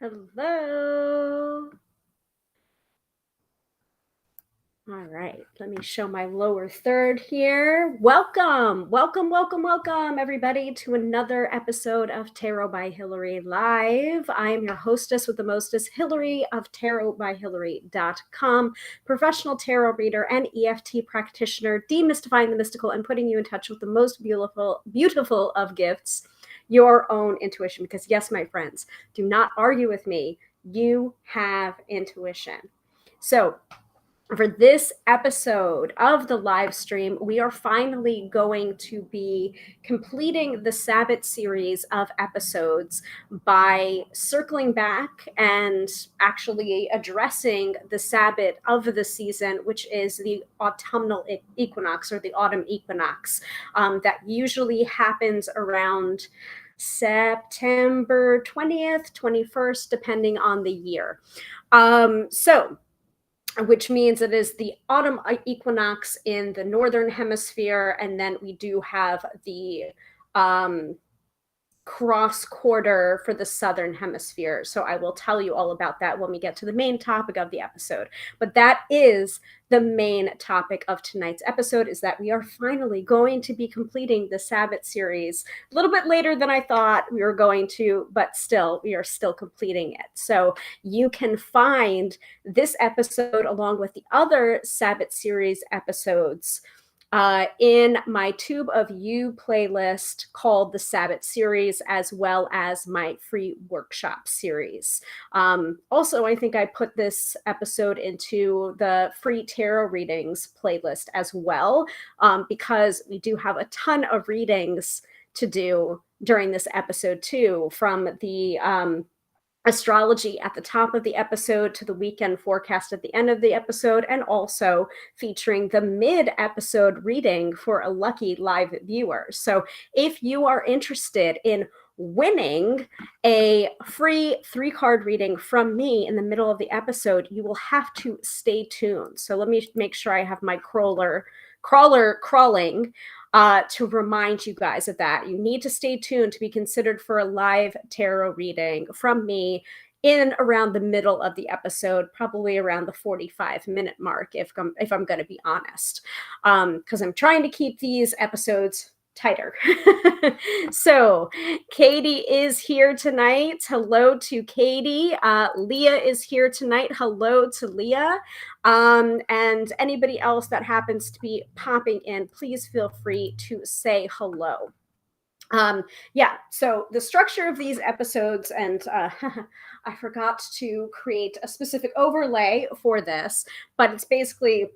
Hello. All right, let me show my lower third here. Welcome, everybody, to another episode of Tarot by Hilary Live. I am your hostess with the mostest, Hilary of tarotbyhilary.com, professional tarot reader and EFT practitioner, demystifying the mystical and putting you in touch with the most beautiful of gifts, your own intuition. Because yes, my friends, do not argue with me. You have intuition. So, for this episode of the live stream, we are finally going to be completing the Sabbat series of episodes by circling back and actually addressing the Sabbat of the season, which is the autumnal equinox or the autumn equinox that usually happens around September 20th, 21st, depending on the year. Which means it is the autumn equinox in the northern hemisphere, and then we do have the cross quarter for the southern hemisphere. So I will tell you all about that when we get to the main topic of the episode. But that is the main topic of tonight's episode, is that we are finally going to be completing the Sabbat series a little bit later than I thought we were going to, but still, we are still completing it. So you can find this episode along with the other Sabbat series episodes in my Tube of You playlist called the Sabbat series, as well as my free workshop series. Also, I think I put this episode into the free tarot readings playlist as well, because we do have a ton of readings to do during this episode too, from the astrology at the top of the episode to the weekend forecast at the end of the episode, and also featuring the mid-episode reading for a lucky live viewer. So if you are interested in winning a free 3-card reading from me in the middle of the episode, you will have to stay tuned. So let me make sure I have my crawler crawling to remind you guys of that. You need to stay tuned to be considered for a live tarot reading from me in around the middle of the episode, probably around the 45-minute mark, if I'm going to be honest, because I'm trying to keep these episodes tighter. So Katie is here tonight. Hello to Katie. Leah is here tonight. Hello to Leah. And anybody else that happens to be popping in, please feel free to say hello. So the structure of these episodes, and I forgot to create a specific overlay for this, but it's basically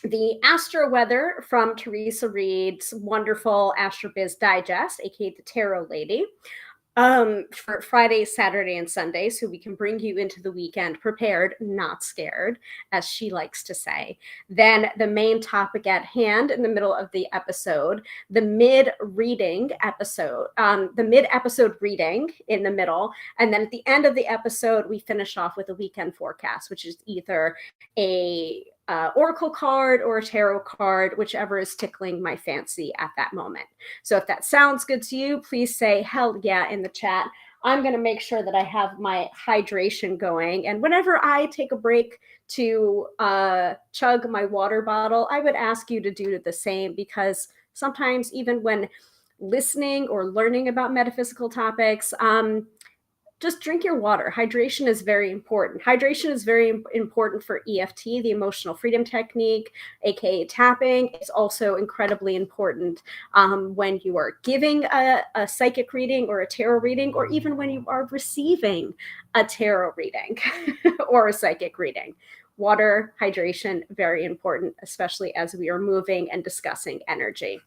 the astro-weather from Teresa Reed's wonderful AstroBiz Digest, aka the Tarot Lady, for Friday, Saturday, and Sunday, so we can bring you into the weekend prepared, not scared, as she likes to say. Then the main topic at hand in the middle of the episode, the mid-reading episode, the mid-episode reading in the middle, and then at the end of the episode, we finish off with a weekend forecast, which is either a oracle card or a tarot card, whichever is tickling my fancy at that moment. So if that sounds good to you, please say hell yeah in the chat. I'm going to make sure that I have my hydration going. And whenever I take a break to chug my water bottle, I would ask you to do the same, because sometimes even when listening or learning about metaphysical topics, just drink your water. Hydration is very important. Hydration is very important for EFT, the emotional freedom technique, aka tapping. It's also incredibly important when you are giving a psychic reading or a tarot reading, or even when you are receiving a tarot reading or a psychic reading. Water, hydration, very important, especially as we are moving and discussing energy.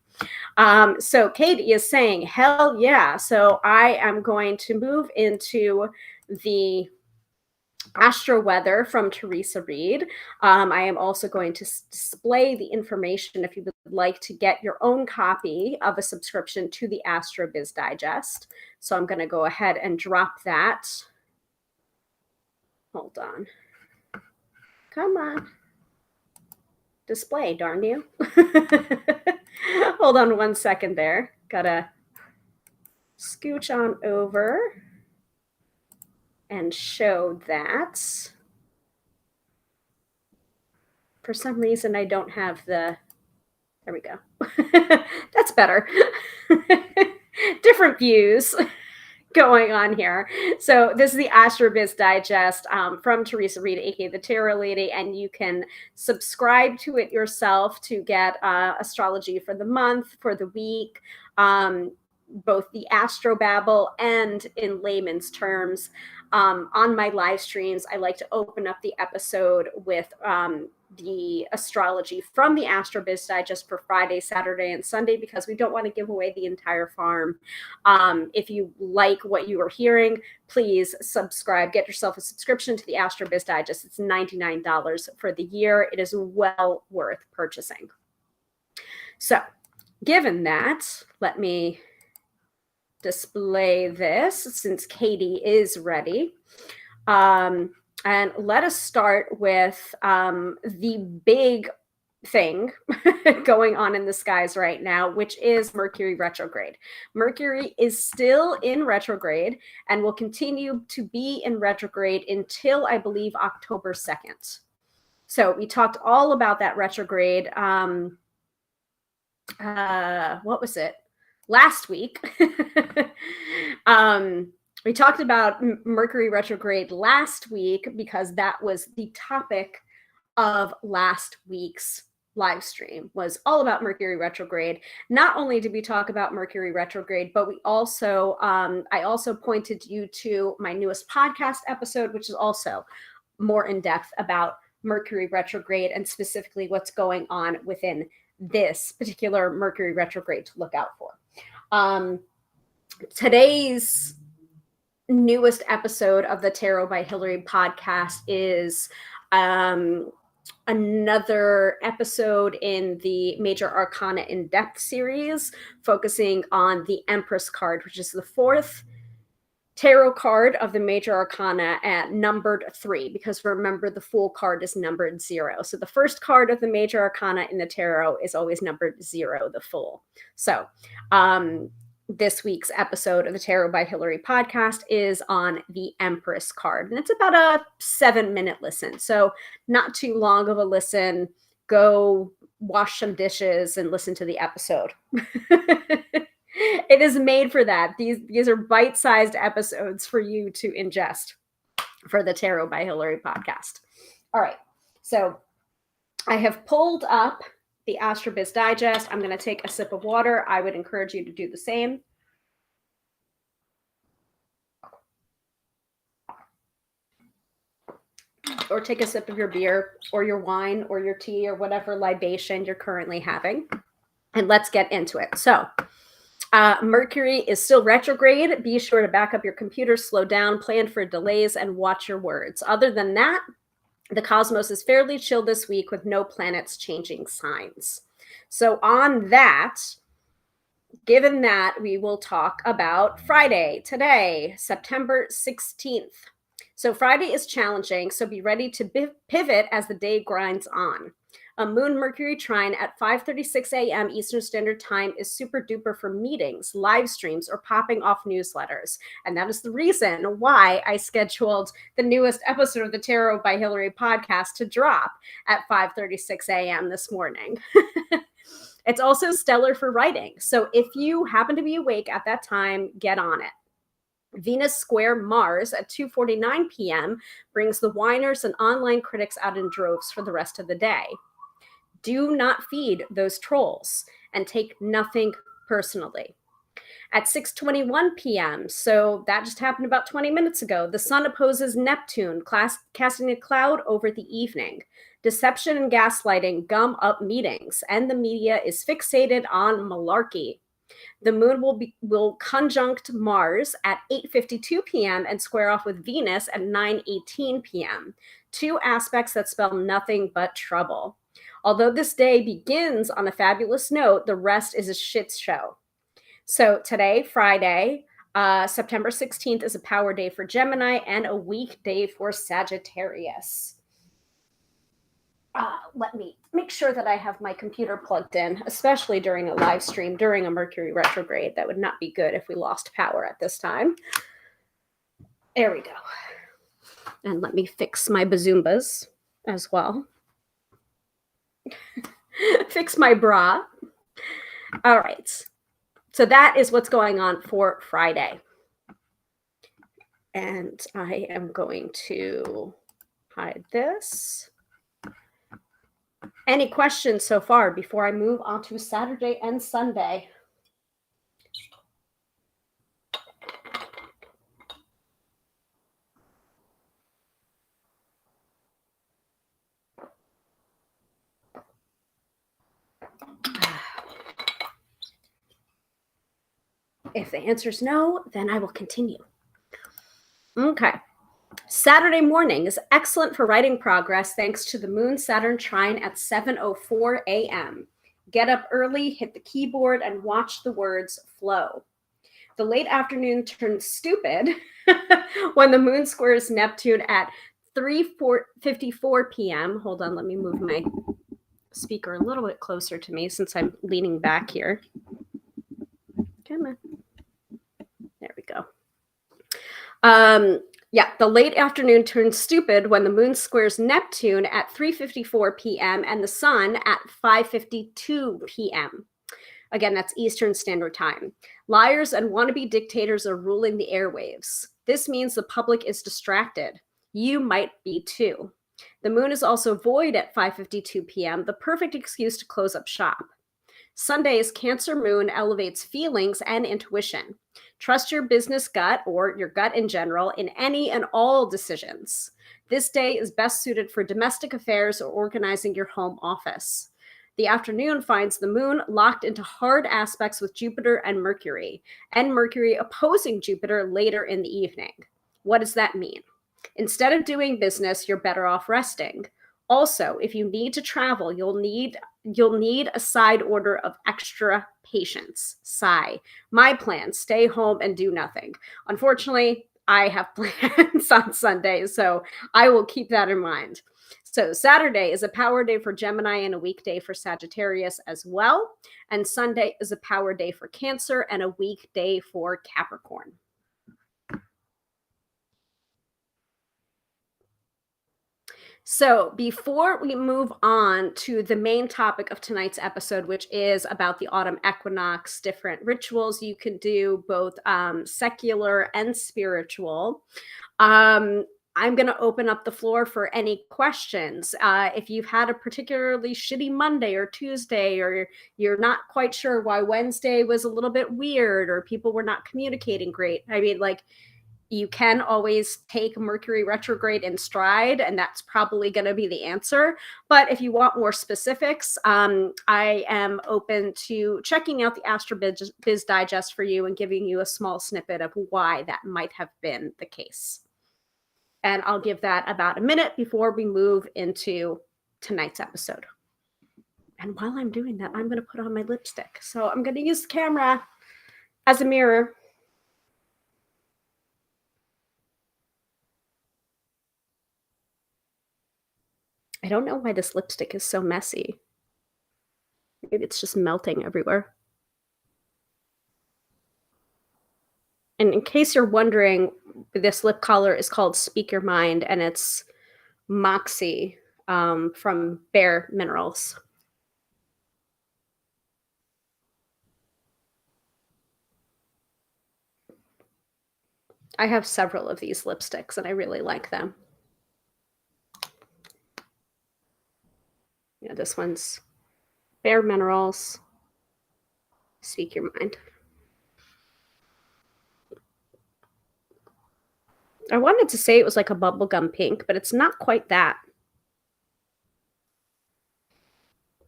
So Katie is saying, hell yeah. So I am going to move into the astro-weather from Teresa Reed. I am also going to display the information if you would like to get your own copy of a subscription to the AstroBiz Digest. So I'm going to go ahead and drop that. Hold on. Come on. Display, darn you. Hold on one second there. Gotta scooch on over. and show that. For some reason, I don't have the, there we go. That's better. Different views going on here. So this is the AstroBiz Digest from Teresa Reed, aka the Tarot Lady, and you can subscribe to it yourself to get astrology for the month, for the week, both the Astro Babble and in layman's terms. On my live streams, I like to open up the episode with the astrology from the AstroBiz Digest for Friday, Saturday, and Sunday, because we don't want to give away the entire farm. If you like what you are hearing, please subscribe. Get yourself a subscription to the AstroBiz Digest. It's $99 for the year. It is well worth purchasing. So, given that, let me display this since Katie is ready. And let us start with the big thing going on in the skies right now, which is Mercury retrograde. Mercury is still in retrograde and will continue to be in retrograde until, I believe, October 2nd. So we talked all about that retrograde. What was it? Last week. We talked about Mercury retrograde last week because that was the topic of last week's live stream, was all about Mercury retrograde. Not only did we talk about Mercury retrograde, but we also, I also pointed you to my newest podcast episode, which is also more in depth about Mercury retrograde and specifically what's going on within this particular Mercury retrograde to look out for. Today's newest episode of the Tarot by Hilary podcast is another episode in the Major Arcana in Depth series, focusing on the Empress card, which is the fourth tarot card of the Major Arcana at numbered 3, because remember, the Fool card is numbered 0. So the first card of the Major Arcana in the tarot is always numbered 0, the Fool. So this week's episode of the Tarot by Hilary podcast is on the Empress card, and it's about a 7-minute listen. So not too long of a listen. Go wash some dishes and listen to the episode. It is made for that. These are bite-sized episodes for you to ingest for the Tarot by Hilary podcast. All right. So I have pulled up the AstroBiz Digest. I'm going to take a sip of water. I would encourage you to do the same. Or take a sip of your beer or your wine or your tea or whatever libation you're currently having. And let's get into it. So Mercury is still retrograde. Be sure to back up your computer, slow down, plan for delays, and watch your words. Other than that, the cosmos is fairly chill this week with no planets changing signs. So on that, given that, we will talk about Friday, today, September 16th. So Friday is challenging, so be ready to pivot as the day grinds on. A Moon-Mercury trine at 5:36 a.m. Eastern Standard Time is super duper for meetings, live streams, or popping off newsletters. And that is the reason why I scheduled the newest episode of the Tarot by Hilary podcast to drop at 5:36 a.m. this morning. It's also stellar for writing. So if you happen to be awake at that time, get on it. Venus square Mars at 2:49 p.m. brings the whiners and online critics out in droves for the rest of the day. Do not feed those trolls and take nothing personally. At 6:21 p.m., so that just happened about 20 minutes ago, the sun opposes Neptune, casting a cloud over the evening. Deception and gaslighting gum up meetings, and the media is fixated on malarkey. The moon will conjunct Mars at 8:52 p.m. and square off with Venus at 9:18 p.m. Two aspects that spell nothing but trouble. Although this day begins on a fabulous note, the rest is a shit show. So today, Friday, September 16th, is a power day for Gemini and a weak day for Sagittarius. Let me make sure that I have my computer plugged in, especially during a live stream during a Mercury retrograde. That would not be good if we lost power at this time. There we go. And let me fix my bazoombas as well. Fix my bra. All right. So that is what's going on for Friday. And I am going to hide this. Any questions so far before I move on to Saturday and Sunday? If the answer is no, then I will continue. Okay. Saturday morning is excellent for writing progress thanks to the Moon-Saturn trine at 7:04 a.m. Get up early, hit the keyboard, and watch the words flow. The late afternoon turns stupid when the Moon squares Neptune at 3:54 p.m. Hold on, let me move my speaker a little bit closer to me since I'm leaning back here. Come on. There we go. Yeah, the late afternoon turns stupid when the Moon squares Neptune at 3:54 p.m. and the Sun at 5:52 p.m. Again, that's Eastern Standard Time. Liars and wannabe dictators are ruling the airwaves. This means the public is distracted. You might be too. The Moon is also void at 5:52 p.m., the perfect excuse to close up shop. Sunday's Cancer Moon elevates feelings and intuition. Trust your business gut, or your gut in general, in any and all decisions. This day is best suited for domestic affairs or organizing your home office. The afternoon finds the Moon locked into hard aspects with Jupiter and Mercury opposing Jupiter later in the evening. What does that mean? Instead of doing business, you're better off resting. Also, if you need to travel, you'll need a side order of extra patience. Sigh. My plan, stay home and do nothing. Unfortunately, I have plans on Sunday, so I will keep that in mind. So Saturday is a power day for Gemini and a weekday for Sagittarius as well. And Sunday is a power day for Cancer and a weekday for Capricorn. So before we move on to the main topic of tonight's episode, which is about the autumn equinox, different rituals you can do, both secular and spiritual, I'm going to open up the floor for any questions. If you've had a particularly shitty Monday or Tuesday, or you're not quite sure why Wednesday was a little bit weird, or people were not communicating great. I mean, like, you can always take Mercury retrograde in stride, and that's probably going to be the answer. But if you want more specifics, I am open to checking out the Astro Biz Digest for you and giving you a small snippet of why that might have been the case. And I'll give that about a minute before we move into tonight's episode. And while I'm doing that, I'm going to put on my lipstick. So I'm going to use the camera as a mirror. I don't know why this lipstick is so messy. Maybe it's just melting everywhere. And in case you're wondering, this lip color is called Speak Your Mind, and it's Moxie from Bare Minerals. I have several of these lipsticks, and I really like them. Yeah, this one's Bare Minerals, Speak Your Mind. I wanted to say it was like a bubblegum pink, but it's not quite that.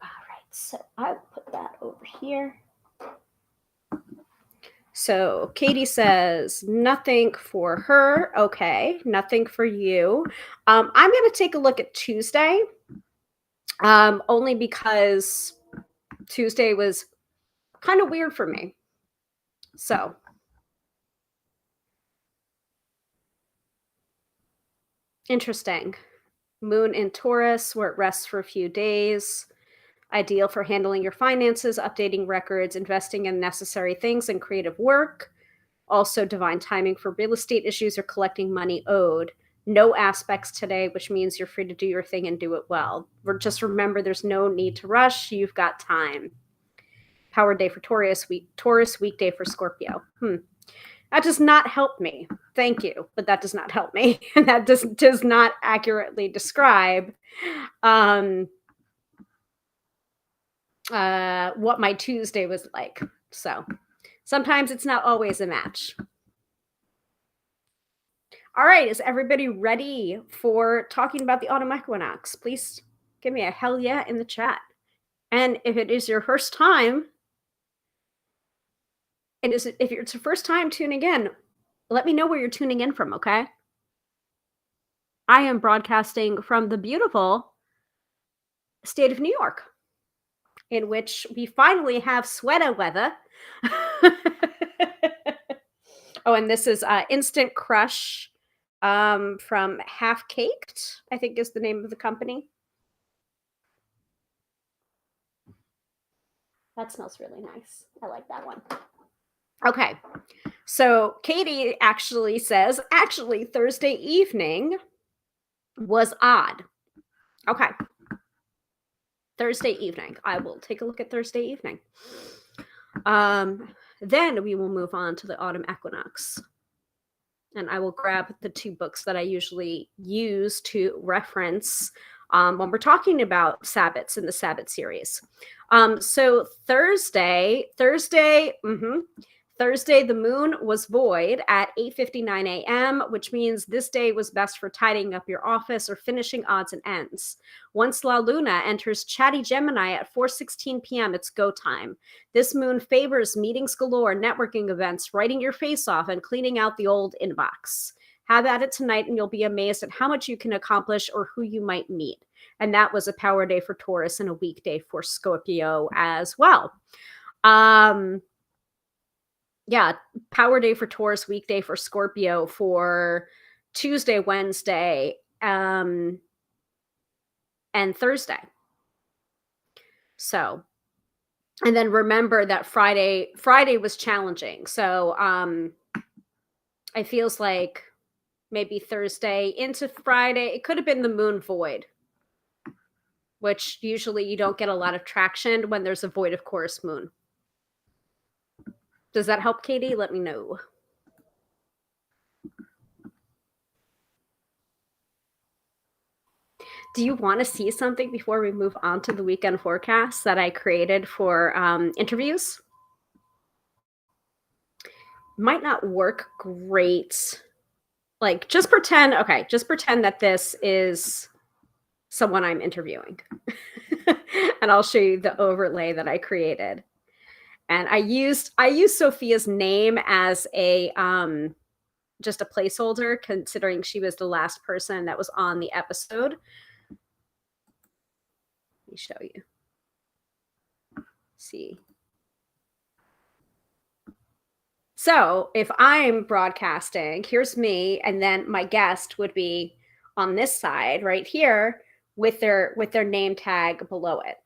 All right, so I'll put that over here. So Katie says, nothing for her. Okay, nothing for you. I'm going to take a look at Tuesday, only because Tuesday was kind of weird for me. So interesting. Moon in Taurus, where it rests for a few days. Ideal for handling your finances, updating records, investing in necessary things and creative work. Also divine timing for real estate issues or collecting money owed. No aspects today, which means you're free to do your thing and do it well. Just remember, there's no need to rush. You've got time. Power day for Taurus, weekday for Scorpio. That does not help me. Thank you, but that does not help me. And that does not accurately describe what my Tuesday was like. So sometimes it's not always a match. All right, is everybody ready for talking about the autumn equinox? Please give me a hell yeah in the chat. And if it is your first time, if it's your first time tuning in, let me know where you're tuning in from, okay? I am broadcasting from the beautiful state of New York, in which we finally have sweater weather. Oh, and this is Instant Crush from Half Caked, I think is the name of the company. That smells really nice. I like that one. Okay. So Katie actually says, Thursday evening was odd. Okay. Thursday evening. I will take a look at Thursday evening. Then we will move on to the autumn equinox. And I will grab the two books that I usually use to reference when we're talking about Sabbats in the Sabbat series. So Thursday, the moon was void at 8:59 a.m., which means this day was best for tidying up your office or finishing odds and ends. Once La Luna enters Chatty Gemini at 4:16 p.m., it's go time. This moon favors meetings galore, networking events, writing your face off, and cleaning out the old inbox. Have at it tonight, and you'll be amazed at how much you can accomplish or who you might meet. And that was a power day for Taurus and a weekday for Scorpio as well. Yeah, power day for Taurus, weekday for Scorpio for Tuesday, Wednesday, and Thursday. So, and then remember that Friday was challenging. So, it feels like maybe Thursday into Friday, it could have been the moon void, which usually you don't get a lot of traction when there's a void of Chorus moon. Does that help, Katie? Let me know. Do you want to see something before we move on to the weekend forecast that I created for interviews? Might not work great. Like, just pretend that this is someone I'm interviewing. And I'll show you the overlay that I created. And I used Sophia's name as a just a placeholder, considering she was the last person that was on the episode. Let me show you. See. So if I'm broadcasting, here's me, and then my guest would be on this side right here with their name tag below it.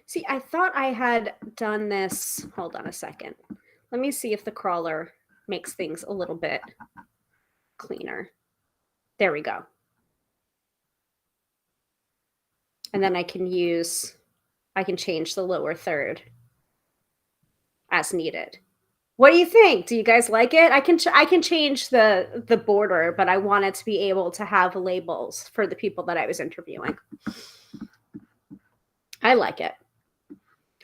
See, I thought I had done this. Hold on a second. Let me see if the crawler makes things a little bit cleaner. There we go. And then I can change the lower third as needed. What do you think? Do you guys like it? I can change the border, but I wanted to be able to have labels for the people that I was interviewing. I like it.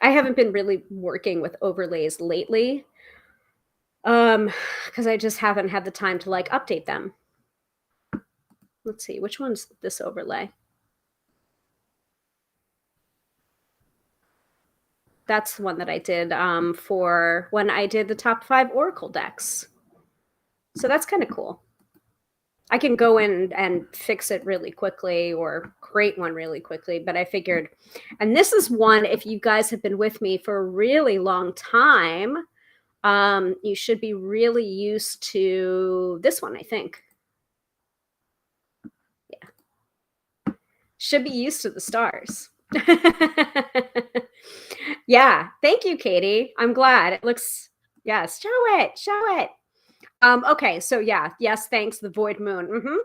I haven't been really working with overlays lately because I just haven't had the time to like update them. Let's see, which one's this overlay? That's the one that I did for when I did the top 5 Oracle decks. So that's kind of cool. I can go in and fix it really quickly or create one really quickly, but I figured, and this is one, if you guys have been with me for a really long time, you should be really used to this one, I think. Yeah. Should be used to the stars. Yeah. Thank you, Katie. I'm glad. It looks, yes, show it. Okay, so yeah, yes, thanks, the void moon.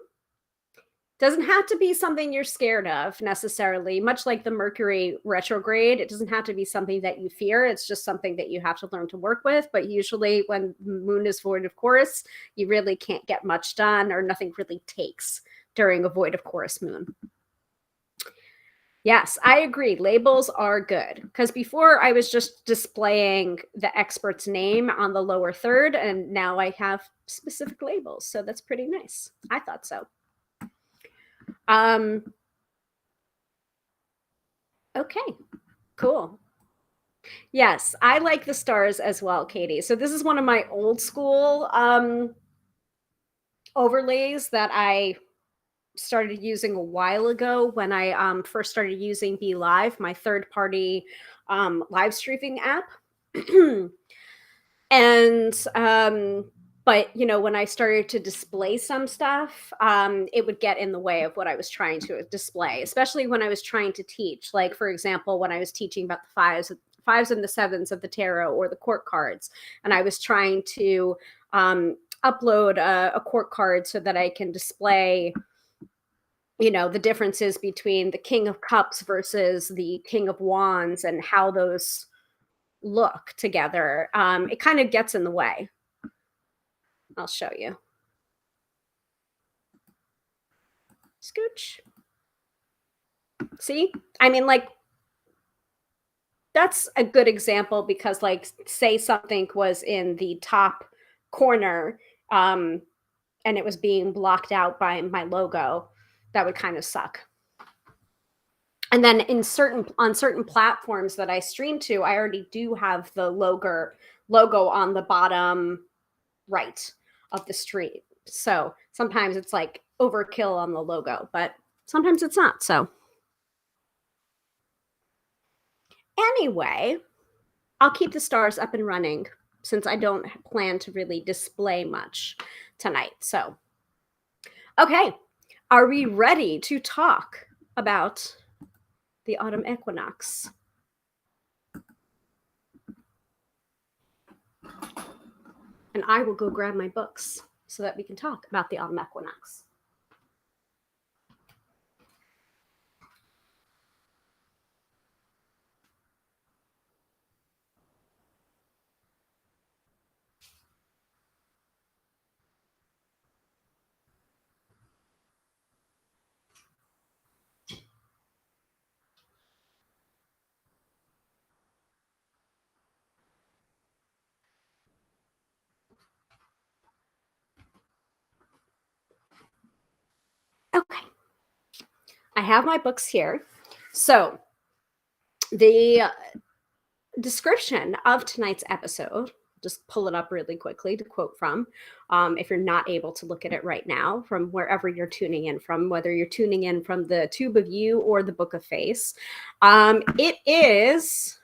Doesn't have to be something you're scared of necessarily, much like the Mercury retrograde. It doesn't have to be something that you fear. It's just something that you have to learn to work with. But usually, when the moon is void of Chorus, you really can't get much done, or nothing really takes during a void of Chorus moon. Yes, I agree. Labels are good because before I was just displaying the expert's name on the lower third, and now I have specific labels. So that's pretty nice. I thought so. Um, okay, cool. Yes, I like the stars as well, Katie. So this is one of my old school overlays that I started using a while ago when I first started using Be Live, my third party live streaming app. And but when I started to display some stuff, it would get in the way of what I was trying to display, especially when I was trying to teach. Like, for example, when I was teaching about the fives and the sevens of the tarot, or the court cards, and I was trying to upload a court card so that I can display the differences between the King of Cups versus the King of Wands, and how those look together. It kind of gets in the way. I'll show you. Scooch. See? I mean, like, that's a good example because, like, say something was in the top corner, and it was being blocked out by my logo. That would kind of suck. And then on certain platforms that I stream to, I already do have the logo on the bottom right of the stream. So sometimes it's like overkill on the logo, but sometimes it's not. So anyway, I'll keep the stars up and running since I don't plan to really display much tonight. So, okay, are we ready to talk about the autumn equinox? And I will go grab my books so that we can talk about the autumn equinox. Okay, I have my books here. So the description of tonight's episode, just pull it up really quickly to quote from, if you're not able to look at it right now, from wherever you're tuning in from, whether you're tuning in from the Tube of You or the Book of Face. It is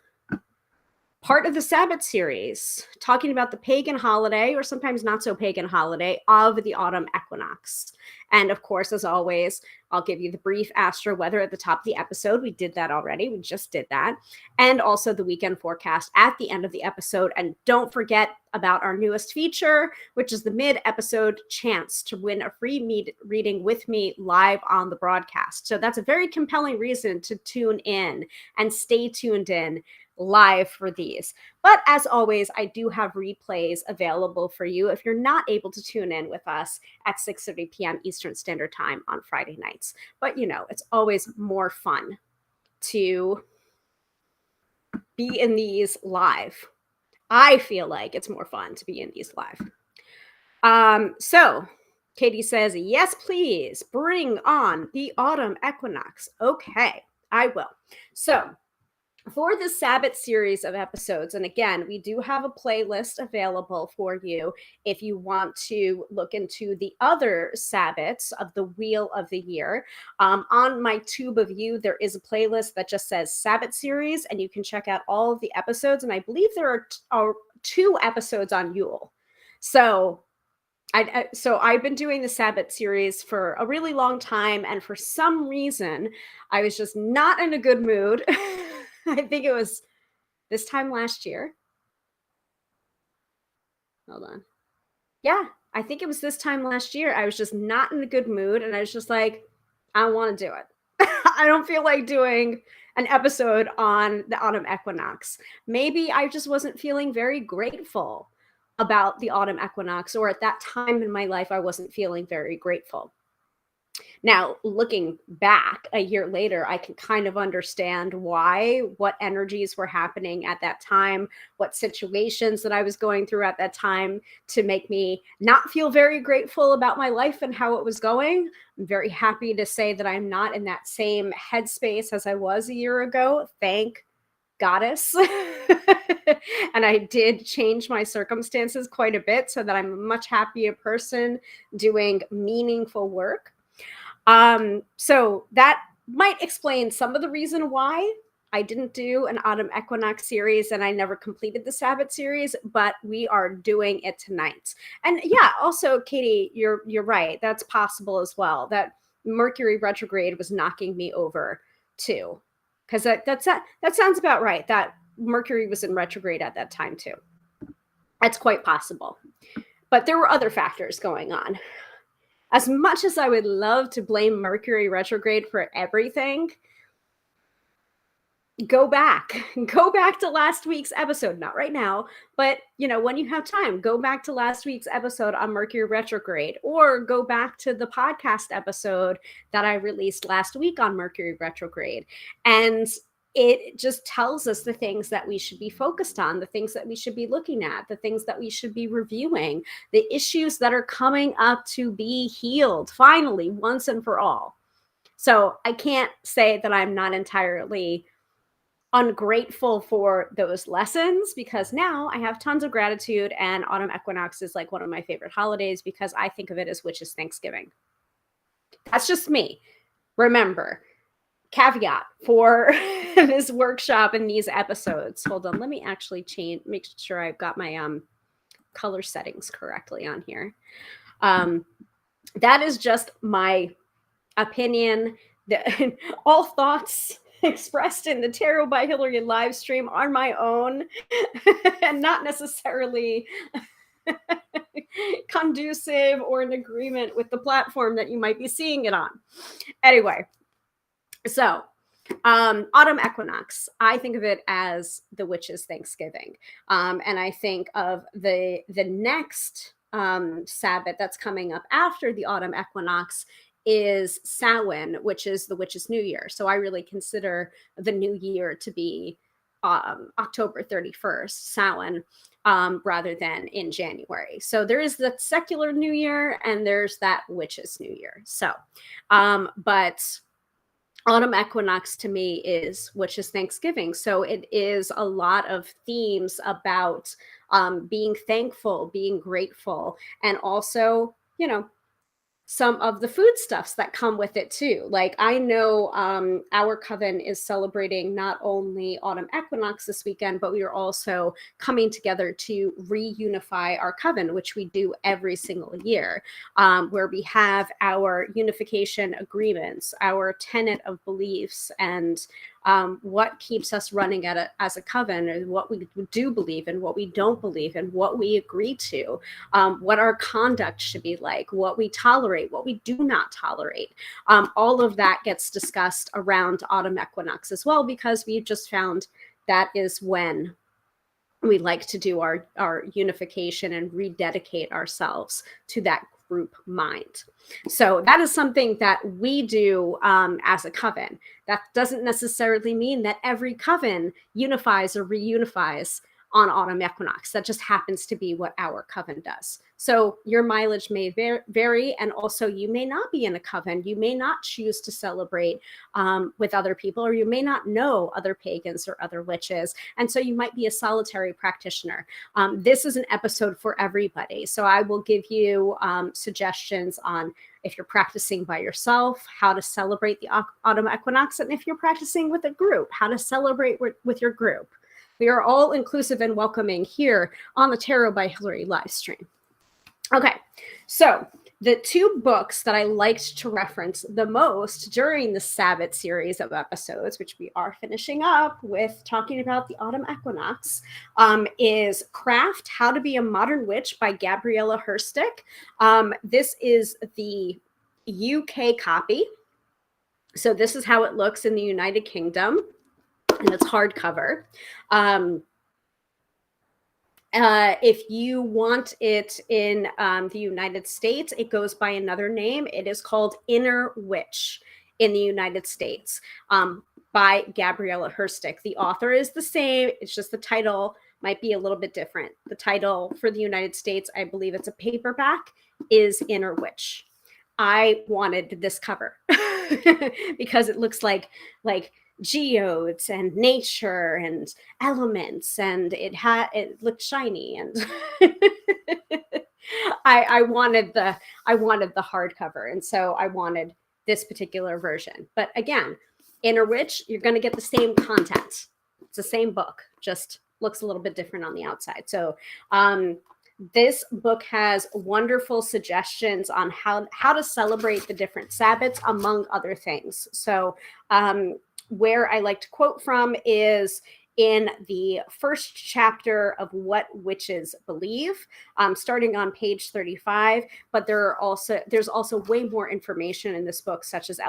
part of the Sabbat series, talking about the pagan holiday, or sometimes not so pagan holiday, of the autumn equinox. And of course, as always, I'll give you the brief astro weather at the top of the episode. We did that already. We just did that. And also the weekend forecast at the end of the episode. And don't forget about our newest feature, which is the mid-episode chance to win a free reading with me live on the broadcast. So that's a very compelling reason to tune in and stay tuned in live for these. But as always, I do have replays available for you if you're not able to tune in with us at 6:30 p.m. Eastern Standard Time on Friday nights. But it's always more fun to be in these live. I feel like it's more fun to be in these live. So Katie says, yes, please bring on the autumn equinox. Okay, I will. So for the Sabbat series of episodes, and again, we do have a playlist available for you if you want to look into the other Sabbats of the Wheel of the Year. On my Tube of You, there is a playlist that just says Sabbat series, and you can check out all of the episodes. And I believe there are 2 episodes on Yule. So I've been doing the Sabbat series for a really long time, and for some reason, I was just not in a good mood. I think it was this time last year. Hold on. Yeah, I think it was this time last year, I was just not in a good mood, and I was just like, I don't want to do it. I don't feel like doing an episode on the autumn equinox. Maybe I just wasn't feeling very grateful about the autumn equinox, or at that time in my life, I wasn't feeling very grateful. Now, looking back a year later, I can kind of understand why, what energies were happening at that time, what situations that I was going through at that time to make me not feel very grateful about my life and how it was going. I'm very happy to say that I'm not in that same headspace as I was a year ago. Thank goddess. And I did change my circumstances quite a bit so that I'm a much happier person doing meaningful work. So that might explain some of the reason why I didn't do an autumn equinox series and I never completed the Sabbat series, but we are doing it tonight. And yeah, also Katie, you're right. That's possible as well. That Mercury retrograde was knocking me over too. Because that sounds about right. That Mercury was in retrograde at that time too. That's quite possible. But there were other factors going on. As much as I would love to blame Mercury retrograde for everything, go back to last week's episode. Not right now, but when you have time, go back to last week's episode on Mercury retrograde, or go back to the podcast episode that I released last week on Mercury retrograde. And it just tells us the things that we should be focused on, the things that we should be looking at, the things that we should be reviewing, the issues that are coming up to be healed finally, once and for all. So I can't say that I'm not entirely ungrateful for those lessons, because now I have tons of gratitude, and autumn equinox is like one of my favorite holidays because I think of it as witches' Thanksgiving. That's just me. Remember, caveat for this workshop and these episodes. Hold on, let me actually make sure I've got my color settings correctly on here. That is just my opinion. All thoughts expressed in the Tarot by Hilary live stream are my own and not necessarily conducive or in agreement with the platform that you might be seeing it on. Anyway, so autumn equinox, I think of it as the witches' Thanksgiving. And I think of the next Sabbath that's coming up after the autumn equinox is Samhain, which is the witches' New Year. So I really consider the new year to be October 31st, Samhain, rather than in January. So there is the secular New Year and there's that witches' New Year. So, but autumn equinox to me is witches' Thanksgiving. So it is a lot of themes about being thankful, being grateful, and also, some of the foodstuffs that come with it too. Like I know our coven is celebrating not only autumn equinox this weekend, but we are also coming together to reunify our coven, which we do every single year, where we have our unification agreements, our tenet of beliefs, and what keeps us running as a coven, and what we do believe and what we don't believe and what we agree to, what our conduct should be like, what we tolerate, what we do not tolerate. All of that gets discussed around autumn equinox as well, because we've just found that is when we like to do our unification and rededicate ourselves to that group mind. So that is something that we do as a coven. That doesn't necessarily mean that every coven unifies or reunifies on autumn equinox. That just happens to be what our coven does. So your mileage may vary, and also you may not be in a coven. You may not choose to celebrate with other people, or you may not know other pagans or other witches, and so you might be a solitary practitioner. This is an episode for everybody, so I will give you suggestions on, if you're practicing by yourself, how to celebrate the autumn equinox, and if you're practicing with a group, how to celebrate with your group. We are all inclusive and welcoming here on the Tarot by Hilary live stream. Okay, so the two books that I liked to reference the most during the Sabbat series of episodes, which we are finishing up with talking about the autumn equinox, is Craft: How to Be a Modern Witch by Gabriella Herstick. This is the UK copy. So this is how it looks in the United Kingdom, and it's hardcover. If you want it in the United States, it goes by another name. It is called Inner Witch in the United States, by Gabriella Herstick. The author is the same. It's just the title might be a little bit different. The title for the United States, I believe it's a paperback, is Inner Witch. I wanted this cover because it looks like geodes and nature and elements, and it looked shiny, and I wanted the hardcover, and so I wanted this particular version. But again, Inner Witch, you're going to get the same content. It's the same book, just looks a little bit different on the outside. So this book has wonderful suggestions on how to celebrate the different Sabbats, among other things. So where I like to quote from is in the first chapter of What Witches Believe, starting on page 35. But there's also way more information in this book, such as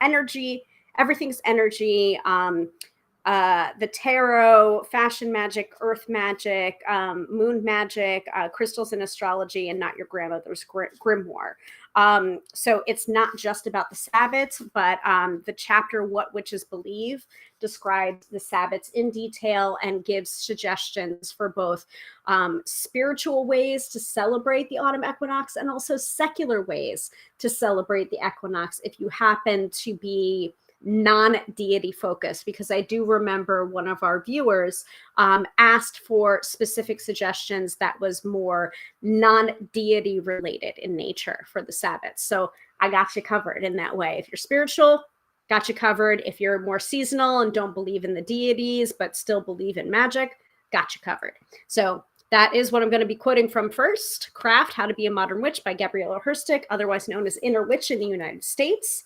energy, everything's energy, the tarot, fashion magic, earth magic, moon magic, crystals and astrology, and not your grandmother's grimoire. So it's not just about the Sabbats, but the chapter What Witches Believe describes the Sabbats in detail and gives suggestions for both spiritual ways to celebrate the autumn equinox and also secular ways to celebrate the equinox if you happen to be non-deity focused, because I do remember one of our viewers asked for specific suggestions that was more non-deity related in nature for the Sabbath. So I got you covered in that way. If you're spiritual, got you covered. If you're more seasonal and don't believe in the deities but still believe in magic, got you covered. So that is what I'm going to be quoting from first. Craft: How to Be a Modern Witch by Gabriella Herstick, otherwise known as Inner Witch in the United States.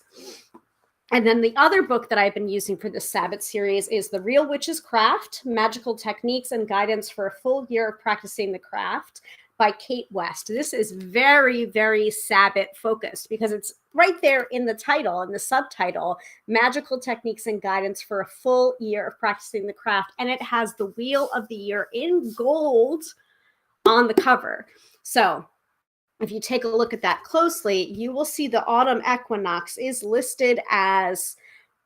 And then the other book that I've been using for this Sabbat series is The Real Witch's Craft: Magical Techniques and Guidance for a Full Year of Practicing the Craft by Kate West. This is very, very Sabbat focused because it's right there in the title and the subtitle, Magical Techniques and Guidance for a Full Year of Practicing the Craft. And it has the Wheel of the Year in gold on the cover. So if you take a look at that closely, you will see the autumn equinox is listed as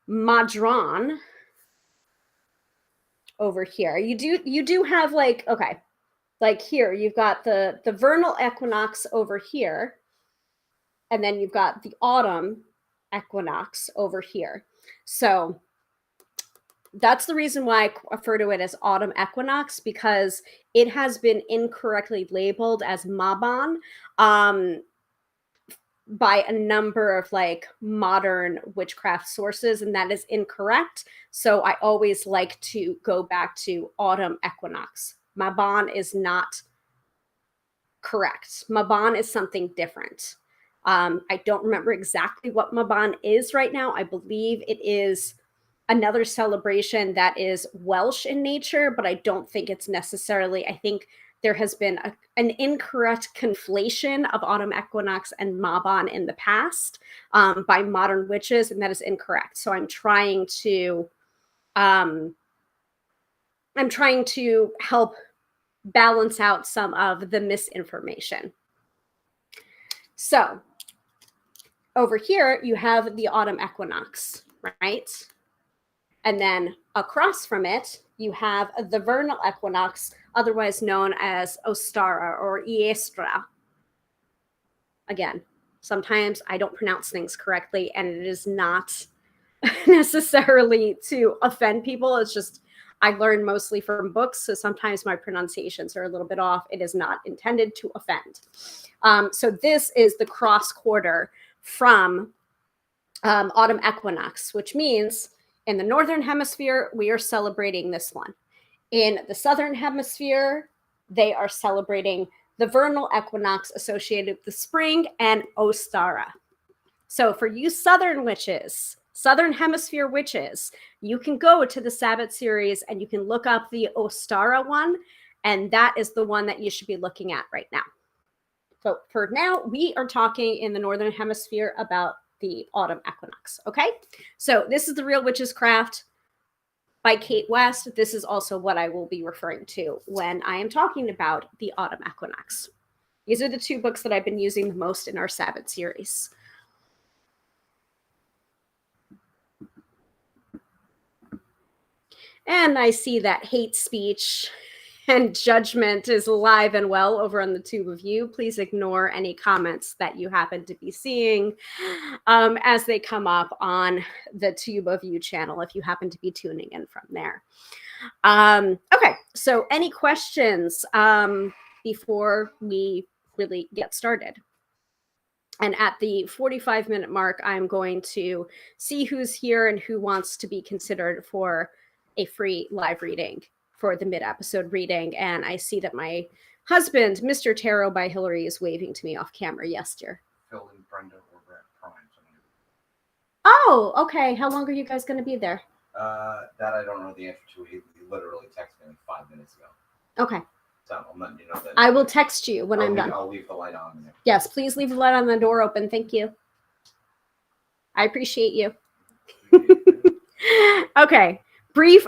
Madron over here. You do have like here you've got the vernal equinox over here, and then you've got the autumn equinox over here. So that's the reason why I refer to it as autumn equinox, because it has been incorrectly labeled as Mabon by a number of like modern witchcraft sources, and that is incorrect. So I always like to go back to autumn equinox. Mabon is not correct. Mabon is something different. I don't remember exactly what Mabon is right now. I believe it is another celebration that is Welsh in nature, but I don't think it's necessarily, I think there has been an incorrect conflation of autumn equinox and Mabon in the past by modern witches, and that is incorrect. So I'm trying to help balance out some of the misinformation. So over here, you have the autumn equinox, right? And then across from it, you have the vernal equinox, otherwise known as Ostara or Iestra. Again, sometimes I don't pronounce things correctly, and it is not necessarily to offend people. It's just I learn mostly from books, so sometimes my pronunciations are a little bit off. It is not intended to offend. So this is the cross quarter from autumn equinox, which means in the Northern Hemisphere, we are celebrating this one. In the Southern Hemisphere, they are celebrating the vernal equinox associated with the spring, and Ostara. So for you Southern witches, Southern Hemisphere witches, you can go to the Sabbat series and you can look up the Ostara one, and that is the one that you should be looking at right now. So for now, we are talking in the Northern Hemisphere about the autumn equinox, okay? So this is The Real Witch's Craft by Kate West. This is also what I will be referring to when I am talking about the autumn equinox. These are the two books that I've been using the most in our Sabbat series. And I see that hate speech and judgment is alive and well over on the tube of you. Please ignore any comments that you happen to be seeing as they come up on the tube of you channel, if you happen to be tuning in from there. Okay, so any questions before we really get started? And at the 45-minute mark, I'm going to see who's here and who wants to be considered for a free live reading for the mid-episode reading. And I see that my husband, Mr. Tarot by Hilary, is waving to me off camera. Yes, dear. Phil and Brenda over at Prime. Oh, okay. How long are you guys going to be there? That I don't know the answer to. He literally texted me like 5 minutes ago. Okay. So I'm letting you know that. I will text you when I'm done. I'll leave the light on. Yes, please leave the light on, the door open. Thank you. I appreciate you. Okay. Brief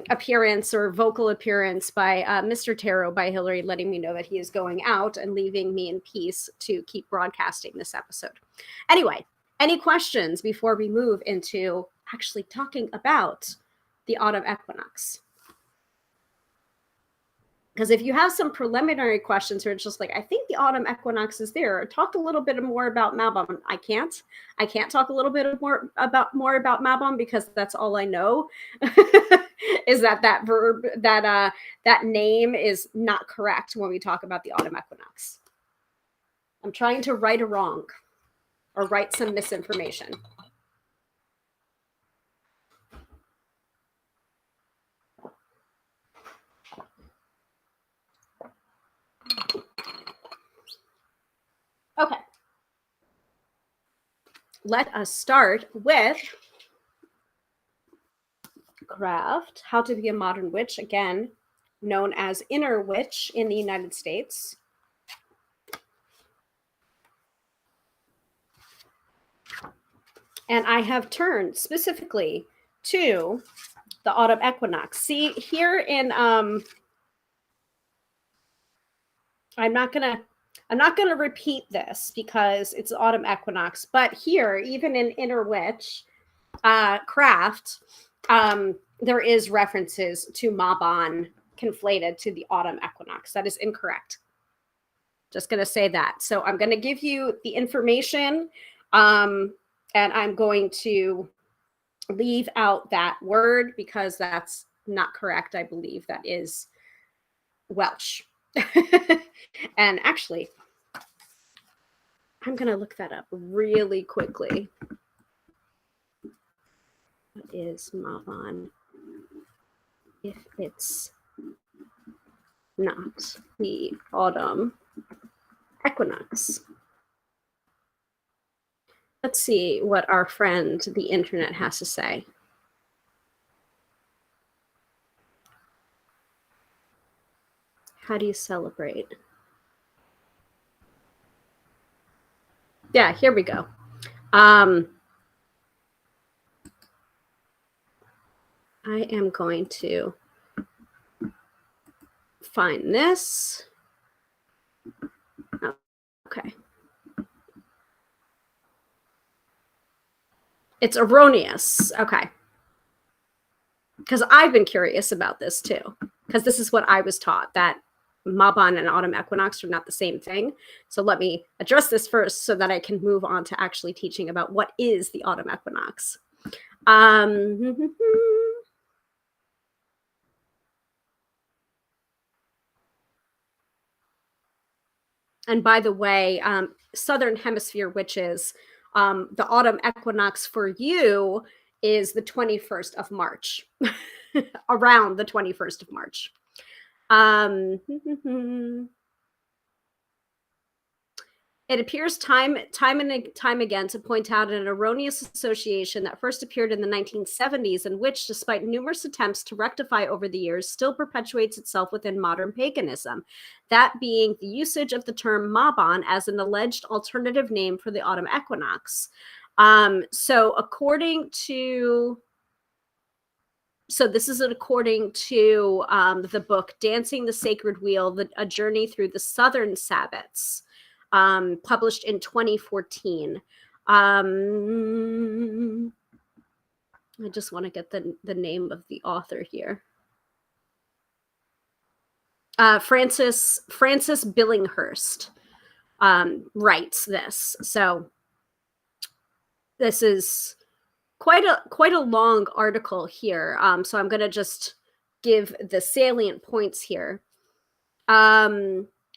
appearance or vocal appearance by Mr. Tarot by Hilary, letting me know that he is going out and leaving me in peace to keep broadcasting this episode. Anyway, any questions before we move into actually talking about the autumn equinox? Because if you have some preliminary questions or it's just like, I think the autumn equinox is there, talk a little bit more about Mabon. I can't talk a little bit more about Mabon because that's all I know is that verb, that name is not correct when we talk about the autumn equinox. I'm trying to right a wrong or right some misinformation. Okay. Let us start with Craft, How to Be a Modern Witch, again, known as Inner Witch in the United States. And I have turned specifically to the autumn equinox. See, here in, I'm not going to repeat this because it's autumn equinox, but here, even in Inner Witch Craft, there is references to Mabon conflated to the autumn equinox. That is incorrect. Just going to say that. So I'm going to give you the information, and I'm going to leave out that word because that's not correct. I believe that is Welsh. And actually, I'm going to look that up really quickly. What is Mabon? If it's not the autumn equinox. Let's see what our friend, the internet, has to say. How do you celebrate? Yeah, here we go. I am going to find this. Okay. It's erroneous. Okay. Because I've been curious about this too. Because this is what I was taught, that Mabon and autumn equinox are not the same thing. So let me address this first so that I can move on to actually teaching about what is the autumn equinox. And by the way, Southern Hemisphere witches, the autumn equinox for you is the 21st of March, around the 21st of March. Um, It appears time and time again to point out an erroneous association that first appeared in the 1970s and which, despite numerous attempts to rectify over the years, still perpetuates itself within modern paganism. That being the usage of the term Mabon as an alleged alternative name for the autumn equinox. So according to this is according to the book Dancing the Sacred Wheel, A Journey Through the Southern Sabbats, published in 2014. I just want to get the name of the author here. Francis Billinghurst writes this. So this is quite a long article here. So I'm going to just give the salient points here.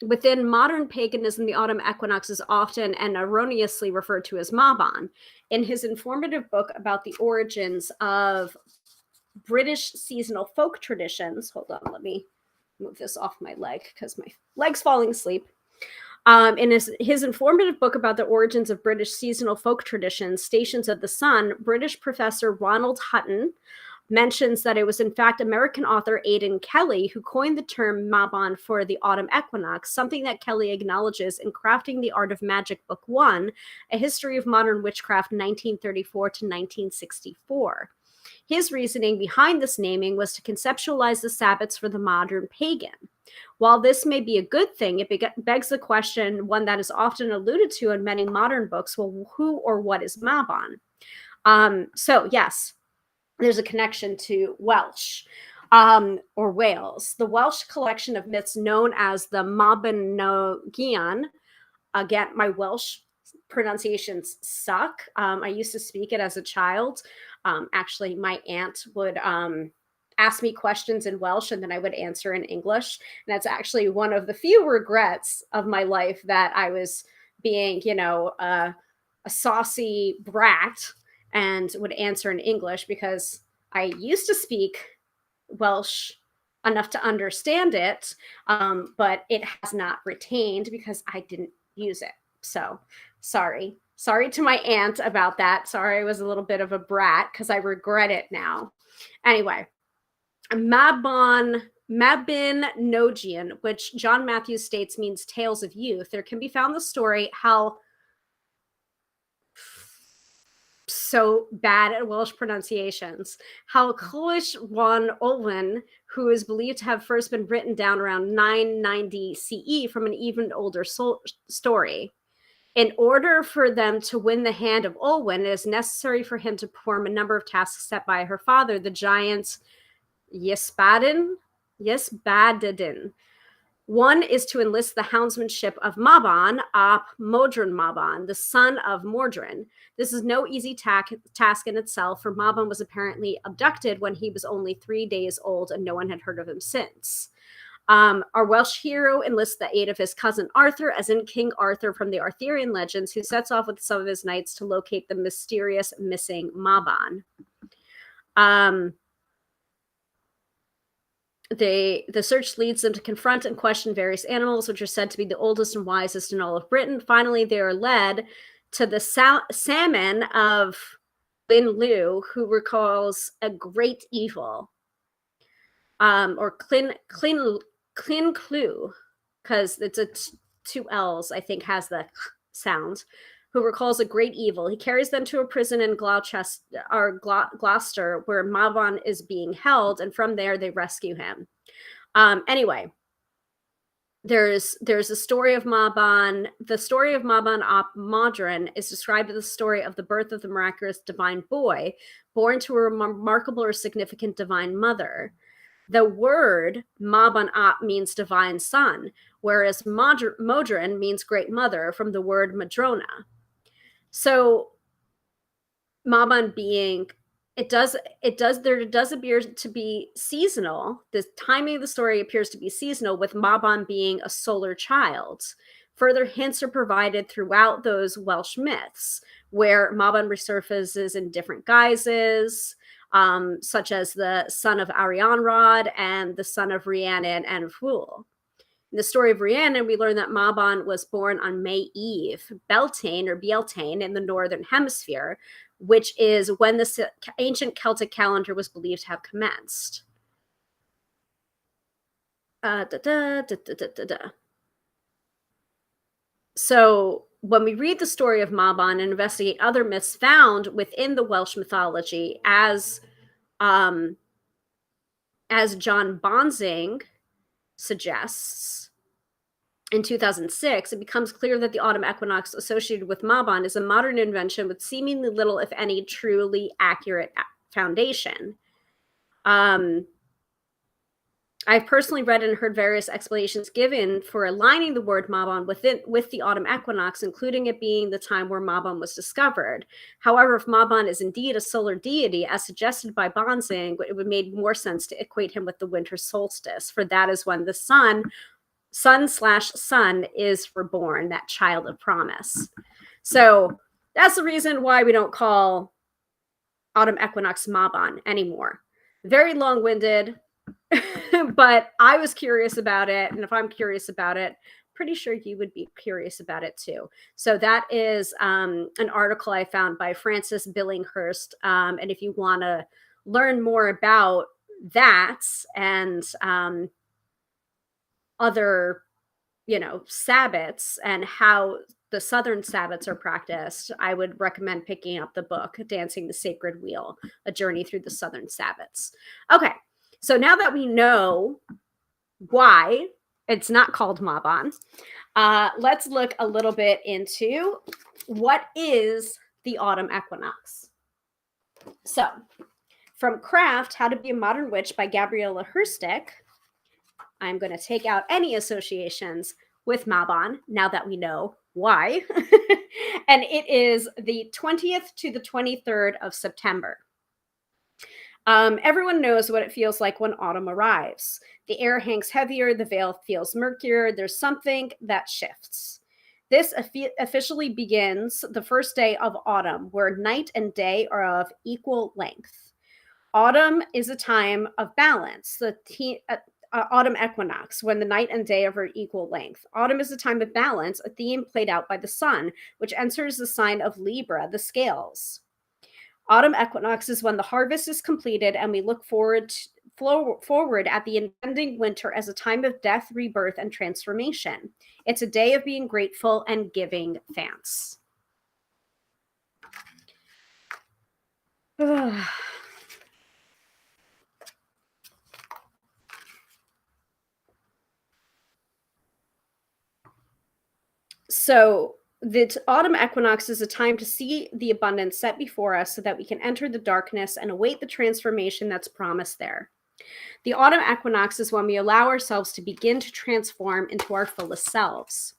Within modern paganism, the autumn equinox is often and erroneously referred to as Mabon. In his informative book about the origins of British seasonal folk traditions, hold on, let me move this off my leg because my leg's falling asleep. In his informative book about the origins of British seasonal folk traditions, Stations of the Sun, British professor Ronald Hutton mentions that it was in fact American author Aidan Kelly who coined the term Mabon for the autumn equinox, something that Kelly acknowledges in Crafting the Art of Magic Book 1, A History of Modern Witchcraft 1934 to 1964. His reasoning behind this naming was to conceptualize the Sabbats for the modern pagan. While this may be a good thing, it begs the question, one that is often alluded to in many modern books, well, who or what is Mabon? So yes, there's a connection to Welsh or Wales. The Welsh collection of myths known as the Mabinogion. Again, my Welsh pronunciations suck. I used to speak it as a child. Actually, my aunt would ask me questions in Welsh and then I would answer in English. And that's actually one of the few regrets of my life, that I was being, a saucy brat and would answer in English, because I used to speak Welsh enough to understand it, but it has not retained because I didn't use it. So sorry to my aunt about that. Sorry, I was a little bit of a brat because I regret it now. Anyway, Mabinogion, which John Matthews states means tales of youth. There can be found the story how so bad at Welsh pronunciations, how Clwys one Olwen, who is believed to have first been written down around 990 CE from an even older story. In order for them to win the hand of Olwen, it is necessary for him to perform a number of tasks set by her father, the giant Ysbadden. One is to enlist the houndsmanship of Mabon ap Modron Mabon, the son of Mordrin. This is no easy task in itself, for Mabon was apparently abducted when he was only 3 days old and no one had heard of him since. Our Welsh hero enlists the aid of his cousin Arthur, as in King Arthur from the Arthurian legends, who sets off with some of his knights to locate the mysterious missing Mabon. The search leads them to confront and question various animals, which are said to be the oldest and wisest in all of Britain. Finally, they are led to the salmon of Lin Lu, who recalls a great evil, or Clin Clu, because it's a two L's, I think, has the sound, who recalls a great evil. He carries them to a prison in Gloucester, where Mabon is being held, and from there they rescue him. Anyway, there's a story of Mabon. The story of Mabon ap Modron is described as the story of the birth of the miraculous divine boy, born to a remarkable or significant divine mother. The word Mabon ap means divine son, whereas Modron means great mother, from the word Madrona. So Mabon being, there does appear to be seasonal. The timing of the story appears to be seasonal, with Mabon being a solar child. Further hints are provided throughout those Welsh myths, where Mabon resurfaces in different guises. such as the son of Arianrod and the son of Rhiannon and Rhul. In the story of Rhiannon, we learn that Mabon was born on May Eve, Beltane or Beltane in the northern hemisphere, which is when the ancient Celtic calendar was believed to have commenced. So when we read the story of Mabon and investigate other myths found within the Welsh mythology, as John Bonsing suggests in 2006, it becomes clear that the autumn equinox associated with Mabon is a modern invention with seemingly little, if any, truly accurate foundation. I've personally read and heard various explanations given for aligning the word Mabon with the autumn equinox, including it being the time where Mabon was discovered. However, if Mabon is indeed a solar deity, as suggested by Bonsing, it would make more sense to equate him with the winter solstice, for that is when the sun is reborn, that child of promise. So that's the reason why we don't call autumn equinox Mabon anymore. Very long-winded, but I was curious about it. And if I'm curious about it, pretty sure you would be curious about it too. So that is an article I found by Frances Billinghurst. And if you want to learn more about that and other, Sabbats and how the Southern Sabbats are practiced, I would recommend picking up the book, Dancing the Sacred Wheel, A Journey Through the Southern Sabbats. Okay, so now that we know why it's not called Mabon, let's look a little bit into what is the autumn equinox. So, from Craft, How to Be a Modern Witch by Gabriella Herstick, I'm going to take out any associations with Mabon now that we know why. And it is the 20th to the 23rd of September. Everyone knows what it feels like when autumn arrives. The air hangs heavier, the veil feels murkier, there's something that shifts. This officially begins the first day of autumn, where night and day are of equal length. Autumn is a time of balance. Autumn equinox, when the night and day are of equal length. Autumn is a time of balance, a theme played out by the sun, which enters the sign of Libra, the scales. Autumn equinox is when the harvest is completed and we look forward at the impending winter as a time of death, rebirth, and transformation. It's a day of being grateful and giving thanks. So the autumn equinox is a time to see the abundance set before us so that we can enter the darkness and await the transformation that's promised there. The autumn equinox is when we allow ourselves to begin to transform into our fullest selves.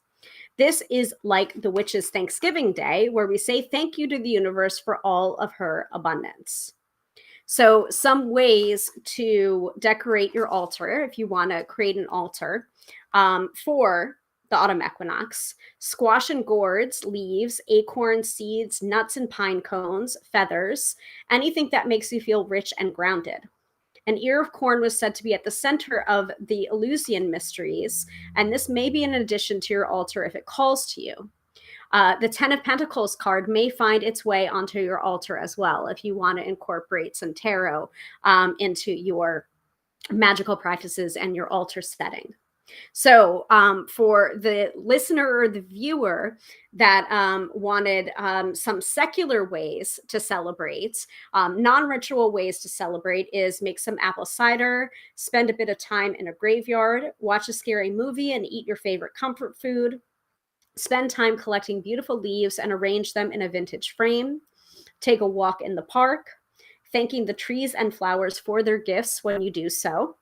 This is like the witch's Thanksgiving Day, where we say thank you to the universe for all of her abundance. So some ways to decorate your altar, if you want to create an altar for the autumn equinox: squash and gourds, leaves, acorns, seeds, nuts and pine cones, feathers, anything that makes you feel rich and grounded. An ear of corn was said to be at the center of the Eleusinian mysteries, and this may be an addition to your altar if it calls to you. The 10 of Pentacles card may find its way onto your altar as well if you want to incorporate some tarot into your magical practices and your altar setting. So for the listener or the viewer that wanted some secular ways to celebrate, non-ritual ways to celebrate is make some apple cider, spend a bit of time in a graveyard, watch a scary movie and eat your favorite comfort food, spend time collecting beautiful leaves and arrange them in a vintage frame, take a walk in the park, thanking the trees and flowers for their gifts when you do so.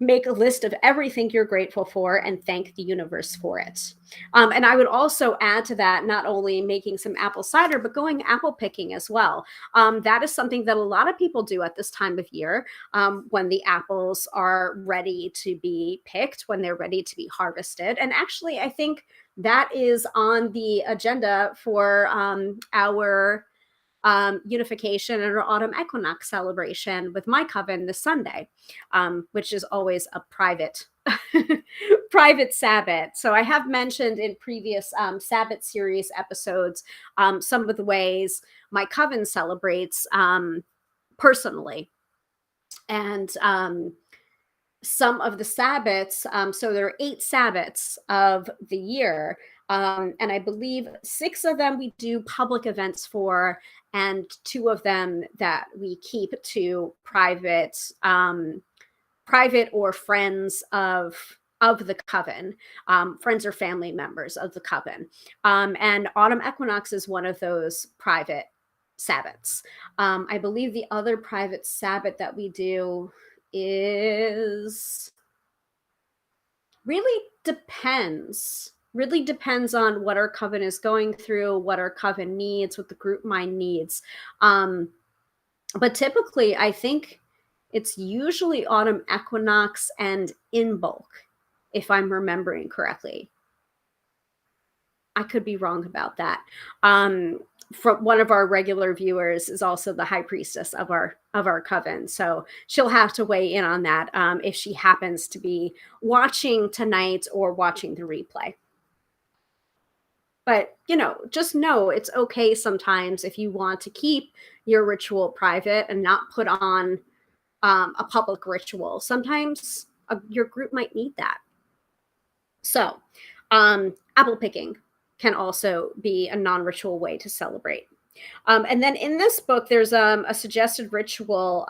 Make a list of everything you're grateful for and thank the universe for it. And I would also add to that, not only making some apple cider, but going apple picking as well. That is something that a lot of people do at this time of year when the apples are ready to be picked, when they're ready to be harvested. And actually, I think that is on the agenda for our unification and our autumn equinox celebration with my coven this Sunday, which is always a private private Sabbat. So I have mentioned in previous Sabbat series episodes some of the ways my coven celebrates personally. And some of the Sabbats, so there are 8 Sabbats of the year. And I believe 6 of them we do public events for, and 2 of them that we keep to private or friends of the coven, friends or family members of the coven. And autumn equinox is one of those private Sabbats. I believe the other private Sabbat that we do is really depends on what our coven is going through, what our coven needs, what the group mind needs. But typically I think it's usually autumn equinox and in bulk, if I'm remembering correctly. I could be wrong about that. From one of our regular viewers is also the high priestess of our coven, so she'll have to weigh in on that if she happens to be watching tonight or watching the replay. But just know it's okay sometimes if you want to keep your ritual private and not put on a public ritual. Sometimes your group might need that. So apple picking can also be a non-ritual way to celebrate. And then in this book, there's a suggested ritual,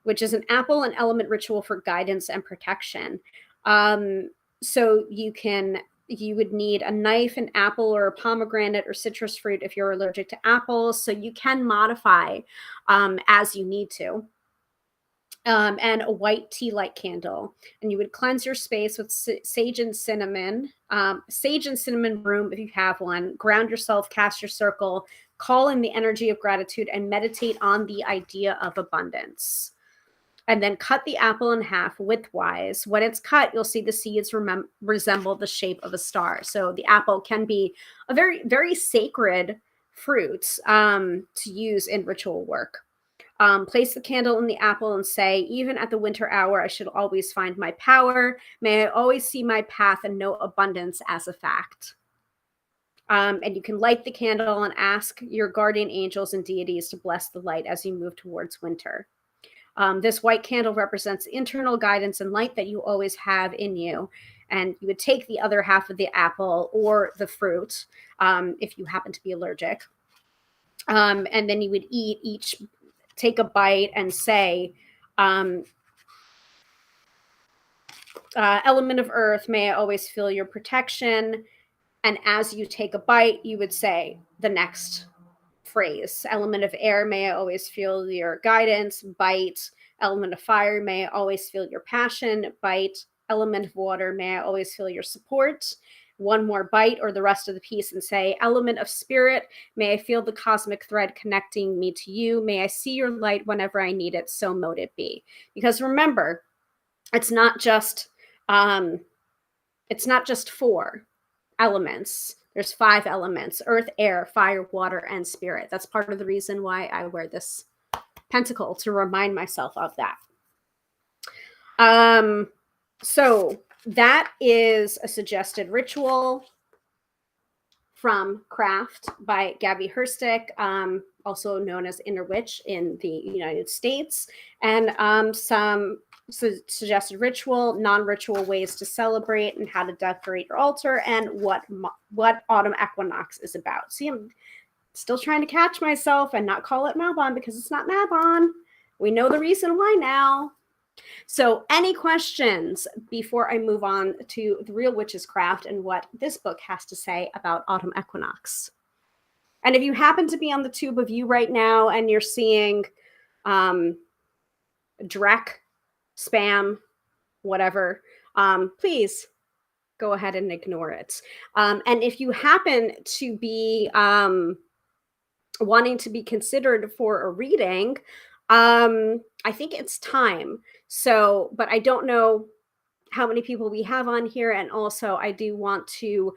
which is an apple and element ritual for guidance and protection. So you would need a knife, an apple, or a pomegranate or citrus fruit if you're allergic to apples. So you can modify as you need to. And a white tea light candle. And you would cleanse your space with sage and cinnamon broom if you have one. Ground yourself, cast your circle, call in the energy of gratitude, and meditate on the idea of abundance. And then cut the apple in half widthwise. When it's cut, you'll see the seeds resemble the shape of a star. So the apple can be a very, very sacred fruit to use in ritual work. Place the candle in the apple and say, even at the winter hour, I should always find my power. May I always see my path and know abundance as a fact. And you can light the candle and ask your guardian angels and deities to bless the light as you move towards winter. This white candle represents internal guidance and light that you always have in you. And you would take the other half of the apple or the fruit if you happen to be allergic. And then you would take a bite and say, element of earth, may I always feel your protection. And as you take a bite, you would say the next phrase. Element of air, may I always feel your guidance. Bite. Element of fire, may I always feel your passion. Bite. Element of water, may I always feel your support. One more bite or the rest of the piece and say, element of spirit, may I feel the cosmic thread connecting me to you. May I see your light whenever I need it, so mote it be. Because remember, it's not just 4 elements. There's 5 elements: earth, air, fire, water, and spirit. That's part of the reason why I wear this pentacle, to remind myself of that. So that is a suggested ritual from Craft by Gabby Herstick, also known as Inner Witch in the United States, and some suggested ritual, non-ritual ways to celebrate and how to decorate your altar, and what autumn equinox is about. See, I'm still trying to catch myself and not call it Mabon because it's not Mabon. We know the reason why now. So any questions before I move on to The Real Witch's Craft and what this book has to say about autumn equinox? And if you happen to be on the tube of you right now and you're seeing Drek, spam, whatever, please go ahead and ignore it. And if you happen to be wanting to be considered for a reading, I think it's time. So, but I don't know how many people we have on here. And also I do want to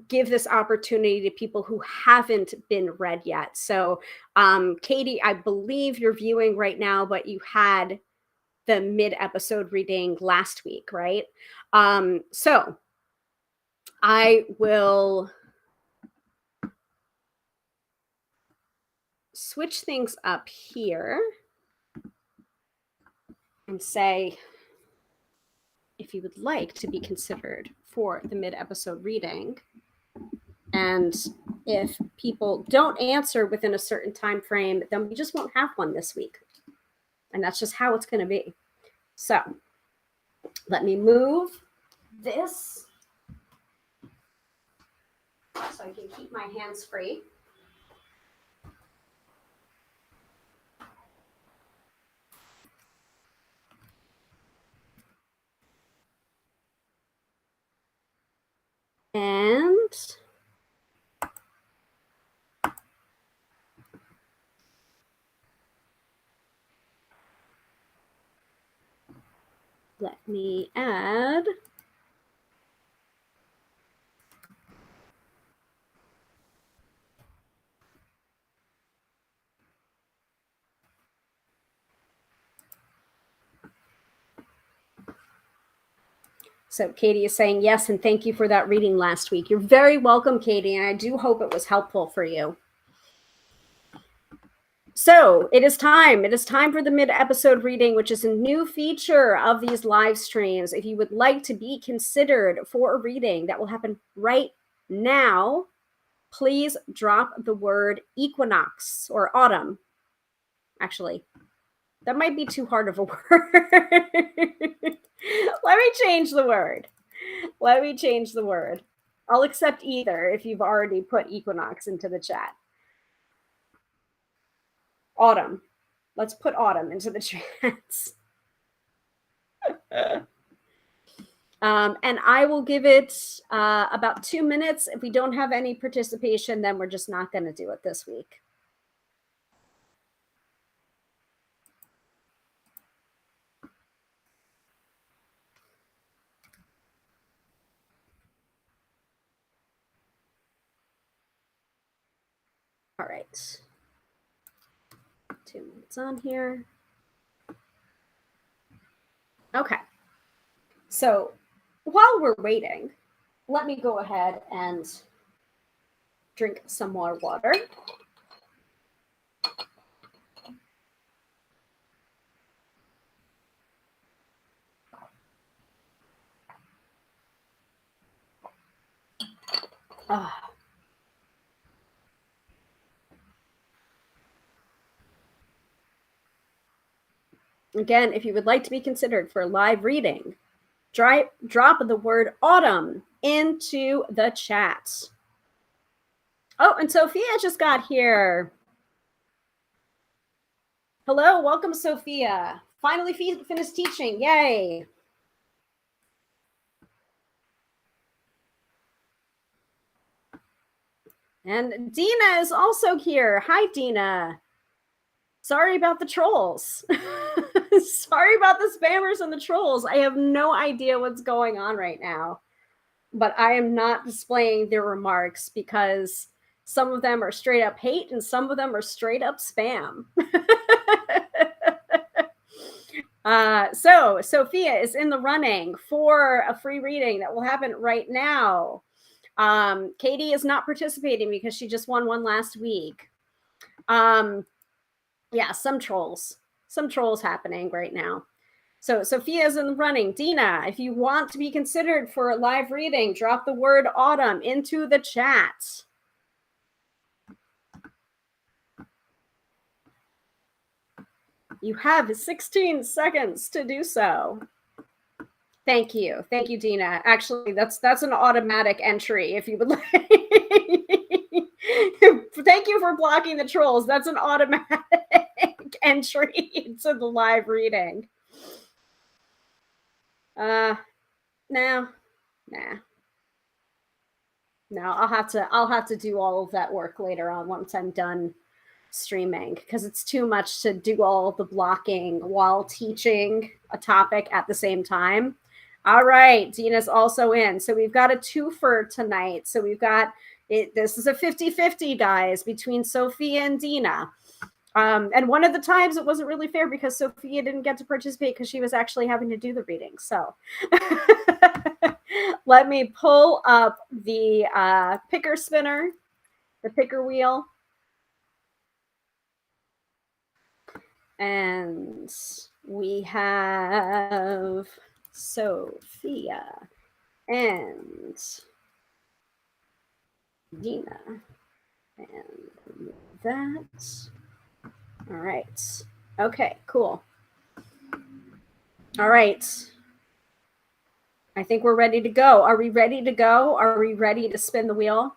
give this opportunity to people who haven't been read yet. So, Katie, I believe you're viewing right now, but you had the mid-episode reading last week, right? So I will switch things up here and say, if you would like to be considered for the mid-episode reading, and if people don't answer within a certain time frame, then we just won't have one this week. And that's just how it's going to be. So let me move this so I can keep my hands free. And let me add So Katie is saying yes, and thank you for that reading last week. You're very welcome, Katie, and I do hope it was helpful for you. So it is time. It is time for the mid-episode reading, which is a new feature of these live streams. If you would like to be considered for a reading that will happen right now, please drop the word equinox or autumn. Actually, that might be too hard of a word. Let me change the word. Let me change the word. I'll accept either if you've already put equinox into the chat. Autumn. Let's put autumn into the chats. And I will give it about 2 minutes. If we don't have any participation, then we're just not going to do it this week. All right. 2 minutes on here. Okay. So while we're waiting, let me go ahead and drink some more water. Again, if you would like to be considered for a live reading, drop the word autumn into the chat. Oh, and Sophia just got here. Hello, welcome, Sophia. Finally finished teaching. Yay. And Dina is also here. Hi, Dina. Sorry about the trolls. Sorry about the spammers and the trolls. I have no idea what's going on right now, but I am not displaying their remarks because some of them are straight up hate and some of them are straight up spam. So Sophia is in the running for a free reading that will happen right now. Katie is not participating because she just won one last week. Yeah, some trolls happening right now. So Sophia is in the running. Dina, if you want to be considered for a live reading, drop the word autumn into the chat. You have 16 seconds to do so. Thank you, Dina. Actually, that's an automatic entry if you would like. Thank you for blocking the trolls. That's an automatic entry to the live reading. No. I'll have to do all of that work later on once I'm done streaming, because it's too much to do all the blocking while teaching a topic at the same time. All right, Dina's also in. So we've got a twofer tonight. So we've got it. This is a 50-50, guys, between Sophia and Dina. And one of the times it wasn't really fair because Sophia didn't get to participate because she was actually having to do the reading. So let me pull up the picker spinner, the picker wheel. And we have Sophia and Dina. And that. All right. Okay, cool. All right. I think we're ready to go. Are we ready to go? Are we ready to spin the wheel?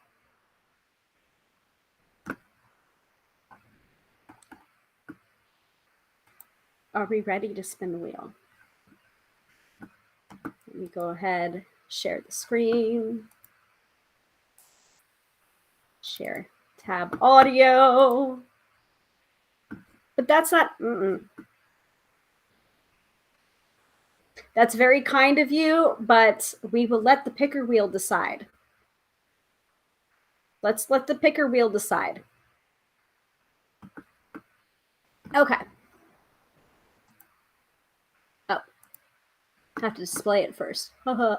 Are we ready to spin the wheel? Let me go ahead, share the screen. Share tab audio. But that's not, That's very kind of you, but we will let the picker wheel decide. Let's let the picker wheel decide. Okay. Oh, I have to display it first. All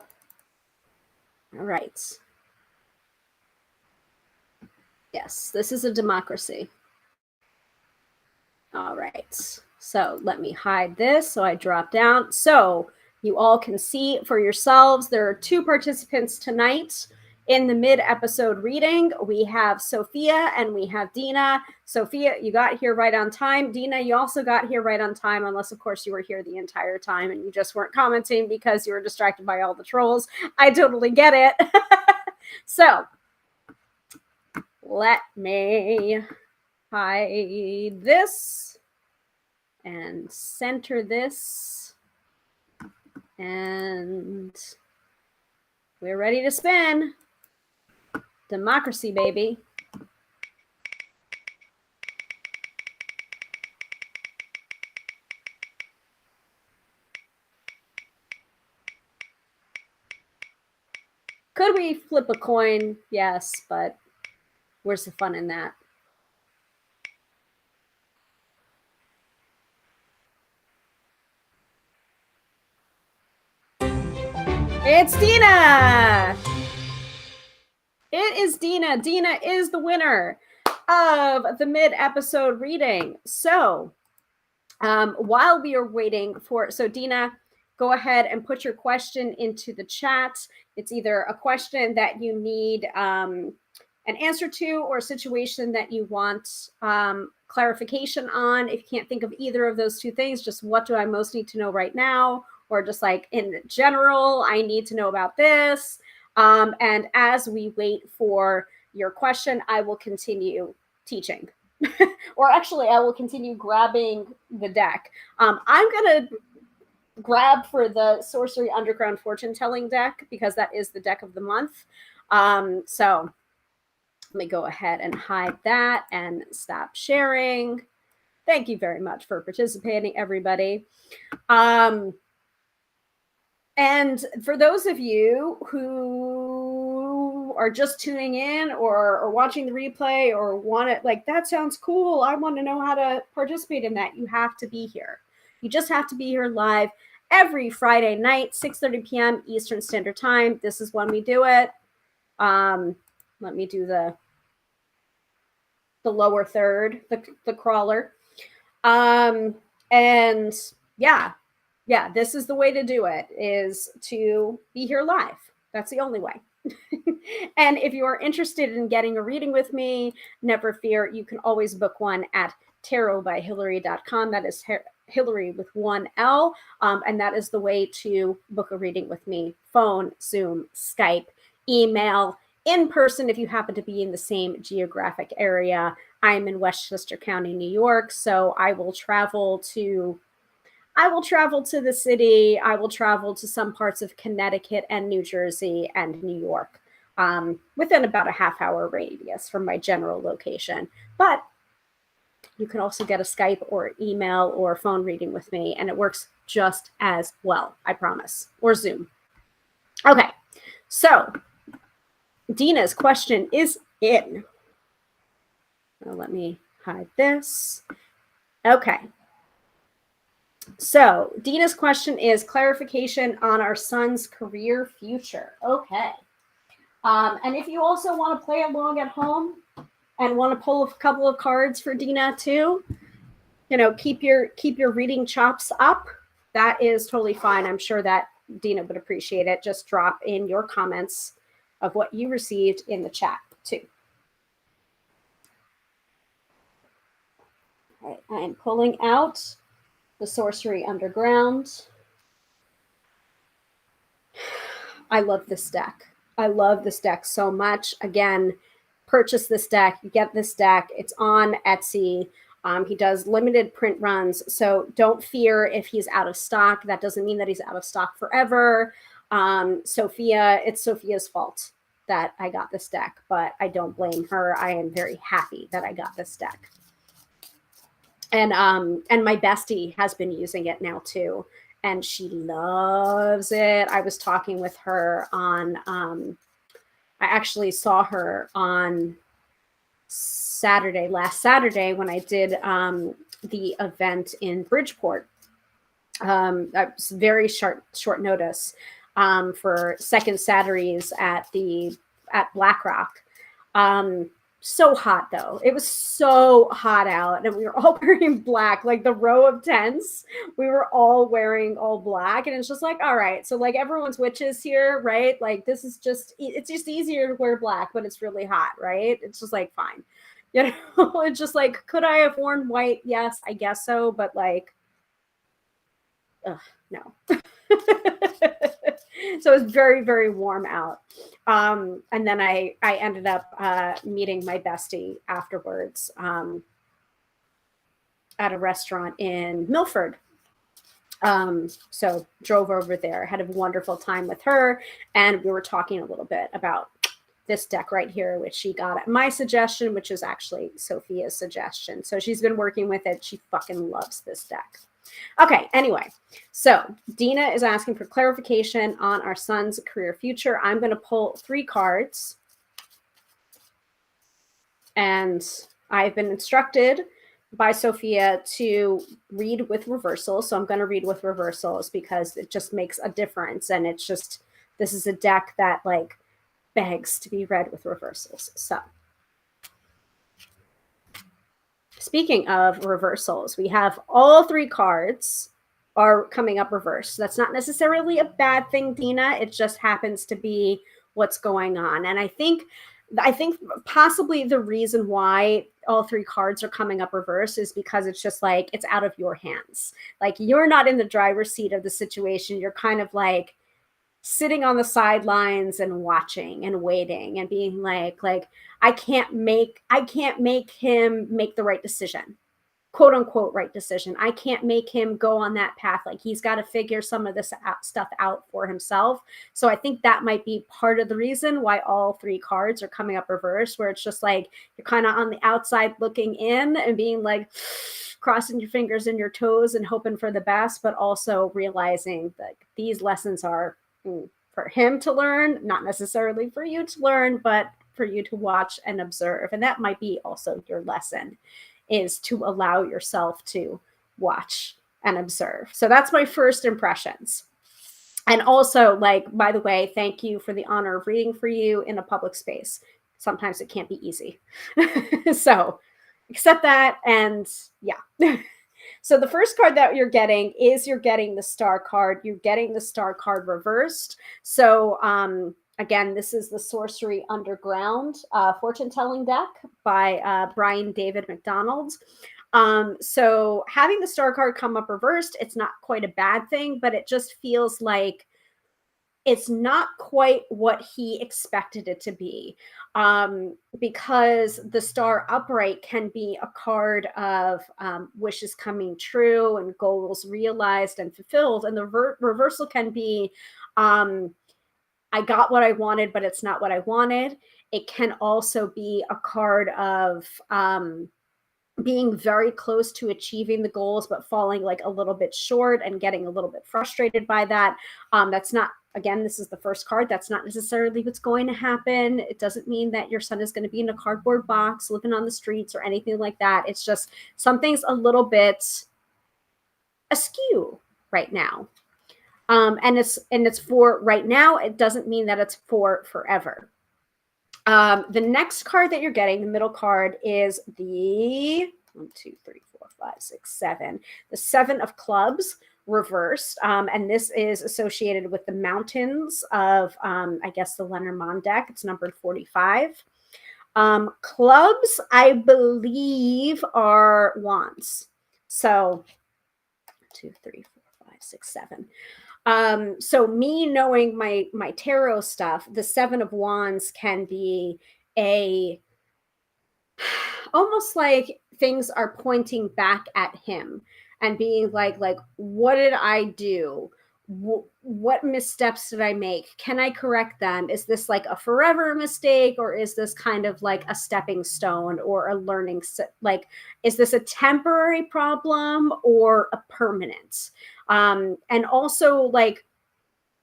right. Yes, this is a democracy. All right. So let me hide this. So I drop down. So you all can see for yourselves. There are two participants tonight in the mid-episode reading. We have Sophia and we have Dina. Sophia, you got here right on time. Dina, you also got here right on time, unless, of course, you were here the entire time and you just weren't commenting because you were distracted by all the trolls. I totally get it. So let me hide this and center this. And we're ready to spin. Democracy, baby. Could we flip a coin? Yes, but where's the fun in that? It's Dina! It is Dina. Dina is the winner of the mid-episode reading. So while we are waiting for, so Dina, go ahead and put your question into the chat. It's either a question that you need an answer to or a situation that you want clarification on. If you can't think of either of those two things, just what do I most need to know right now? Or just like in general, I need to know about this. And as we wait for your question, I will continue teaching. Or actually, I will continue grabbing the deck. I'm going to grab for the Sorcery Underground Fortune Telling deck because that is the deck of the month. So let me go ahead and hide that and stop sharing. Thank you very much for participating, everybody. And for those of you who are just tuning in or watching the replay or want it, like, that sounds cool, I want to know how to participate in that, you have to be here. You just have to be here live every Friday night, 6:30 p.m. Eastern Standard Time. This is when we do it. Let me do the lower third, the crawler. And yeah, this is the way to do it, is to be here live. That's the only way. And if you are interested in getting a reading with me, never fear, you can always book one at tarotbyhilary.com. That is Hilary with one L. And that is the way to book a reading with me. Phone, Zoom, Skype, email, in person if you happen to be in the same geographic area. I'm in Westchester County, New York, so I will travel to the city. I will travel to some parts of Connecticut and New Jersey and New York within about a half-hour radius from my general location. But you can also get a Skype or email or phone reading with me, and it works just as well, I promise. Or Zoom. Okay, so Dina's question is in. Well, let me hide this. Okay. So Dina's question is clarification on our son's career future. Okay. And if you also want to play along at home and want to pull a couple of cards for Dina too, keep your reading chops up. That is totally fine. I'm sure that Dina would appreciate it. Just drop in your comments of what you received in the chat too. All right, I am pulling out the Sorcery Underground. I love this deck. I love this deck so much. Again, purchase this deck. Get this deck. It's on Etsy. He does limited print runs, so don't fear if he's out of stock. That doesn't mean that he's out of stock forever. Sophia, it's Sophia's fault that I got this deck, but I don't blame her. I am very happy that I got this deck. And my bestie has been using it now too, and she loves it. I was talking with her on I actually saw her on last Saturday when I did the event in Bridgeport. That was very short notice for second Saturdays at BlackRock. So hot though. It was so hot out, and we were all wearing black, like the row of tents. We were all wearing all black, and it's just like, all right, so like everyone's witches here, right? Like it's just easier to wear black, but it's really hot, right? It's just like fine. It's just like, could I have worn white? Yes, I guess so, but like, no. So it was very, very warm out. And then I ended up meeting my bestie afterwards at a restaurant in Milford. So drove over there, had a wonderful time with her, and we were talking a little bit about this deck right here, which she got at my suggestion, which is actually Sophia's suggestion. So she's been working with it. She fucking loves this deck. Okay, anyway, so Dina is asking for clarification on our son's career future. I'm going to pull 3 cards. And I've been instructed by Sophia to read with reversals. So I'm going to read with reversals because it just makes a difference. And it's just, this is a deck that like begs to be read with reversals. So speaking of reversals, we have all 3 cards are coming up reversed. That's not necessarily a bad thing, Dina. It just happens to be what's going on. And I think possibly the reason why all 3 cards are coming up reversed is because it's just like, it's out of your hands. Like you're not in the driver's seat of the situation. You're kind of like sitting on the sidelines and watching and waiting and being like I can't make him make the right decision, quote unquote right decision. I can't make him go on that path. Like he's got to figure some of this stuff out for himself. So I think that might be part of the reason why all 3 cards are coming up reversed, where it's just like you're kind of on the outside looking in and being like crossing your fingers and your toes and hoping for the best, but also realizing that these lessons are for him to learn, not necessarily for you to learn, but for you to watch and observe. And that might be also your lesson, is to allow yourself to watch and observe. So that's my first impressions. And also, like, by the way, thank you for the honor of reading for you in a public space. Sometimes it can't be easy. So accept that. And yeah. So the first card that you're getting the star card. You're getting the star card reversed. So again, this is the Sorcery Underground fortune-telling deck by Brian David McDonald. So having the star card come up reversed, it's not quite a bad thing, but it just feels like it's not quite what he expected it to be, because the star upright can be a card of wishes coming true and goals realized and fulfilled, and the reversal can be I got what I wanted, but it's not what I wanted. It can also be a card of being very close to achieving the goals, but falling like a little bit short and getting a little bit frustrated by that. That's not, again, this is the first card. That's not necessarily what's going to happen. It doesn't mean that your son is going to be in a cardboard box living on the streets or anything like that. It's just something's a little bit askew right now. And it's for right now. It doesn't mean that it's for forever. The next card that you're getting, the middle card, is the 1, 2, 3, 4, 5, 6, 7. The 7 of clubs reversed. And this is associated with the mountains of, I guess, the Lenormand deck. It's numbered 45. Clubs, I believe, are wands. So 2, 3, 4, 5, 6, 7. So me knowing my tarot stuff, the 7 of wands can be a almost like things are pointing back at him and being like what did I do? What missteps did I make? Can I correct them? Is this like a forever mistake, or is this kind of like a stepping stone or a learning, like, is this a temporary problem or a permanent? And also like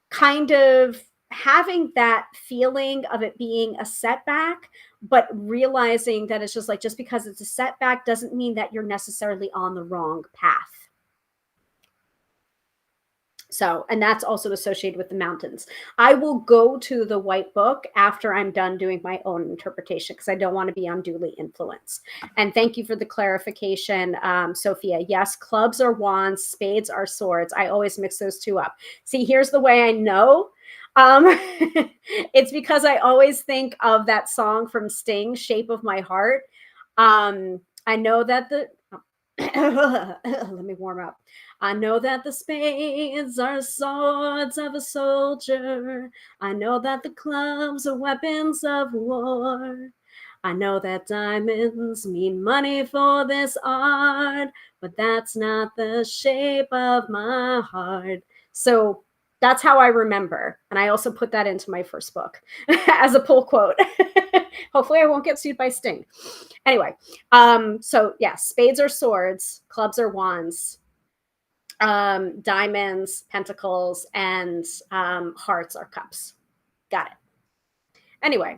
kind of having that feeling of it being a setback, but realizing that it's just like, just because it's a setback doesn't mean that you're necessarily on the wrong path. So, and that's also associated with the mountains. I will go to the white book after I'm done doing my own interpretation, because I don't want to be unduly influenced. And thank you for the clarification, Sophia. Yes, clubs are wands, spades are swords. I always mix those two up. See, here's the way I know. It's because I always think of that song from Sting, Shape of My Heart. I know that the let me warm up. I know that the spades are swords of a soldier. I know that the clubs are weapons of war. I know that diamonds mean money for this art, but that's not the shape of my heart. So that's how I remember. And I also put that into my first book as a pull quote. Hopefully I won't get sued by Sting. Anyway, so yeah, spades are swords, clubs are wands, diamonds, pentacles, and hearts are cups. Got it. Anyway,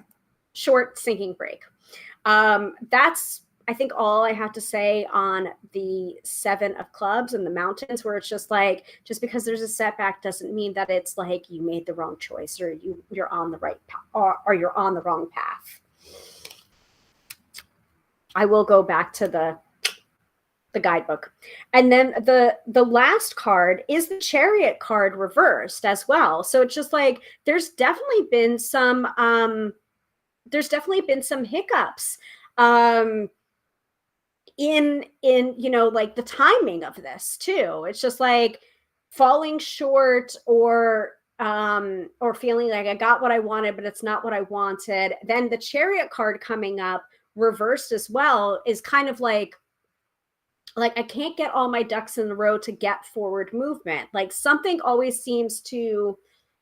short sinking break. That's, I think, all I have to say on the 7 of clubs and the mountains, where it's just like, just because there's a setback doesn't mean that it's like you made the wrong choice, or you're on the right path, or you're on the wrong path. I will go back to the guidebook. And then the last card is the Chariot card reversed as well. So it's just like there's definitely been some hiccups in you know, like the timing of this too. It's just like falling short, or feeling like I got what I wanted but it's not what I wanted. Then the Chariot card coming up reversed as well is kind of like I can't get all my ducks in a row to get forward movement. Like something always seems to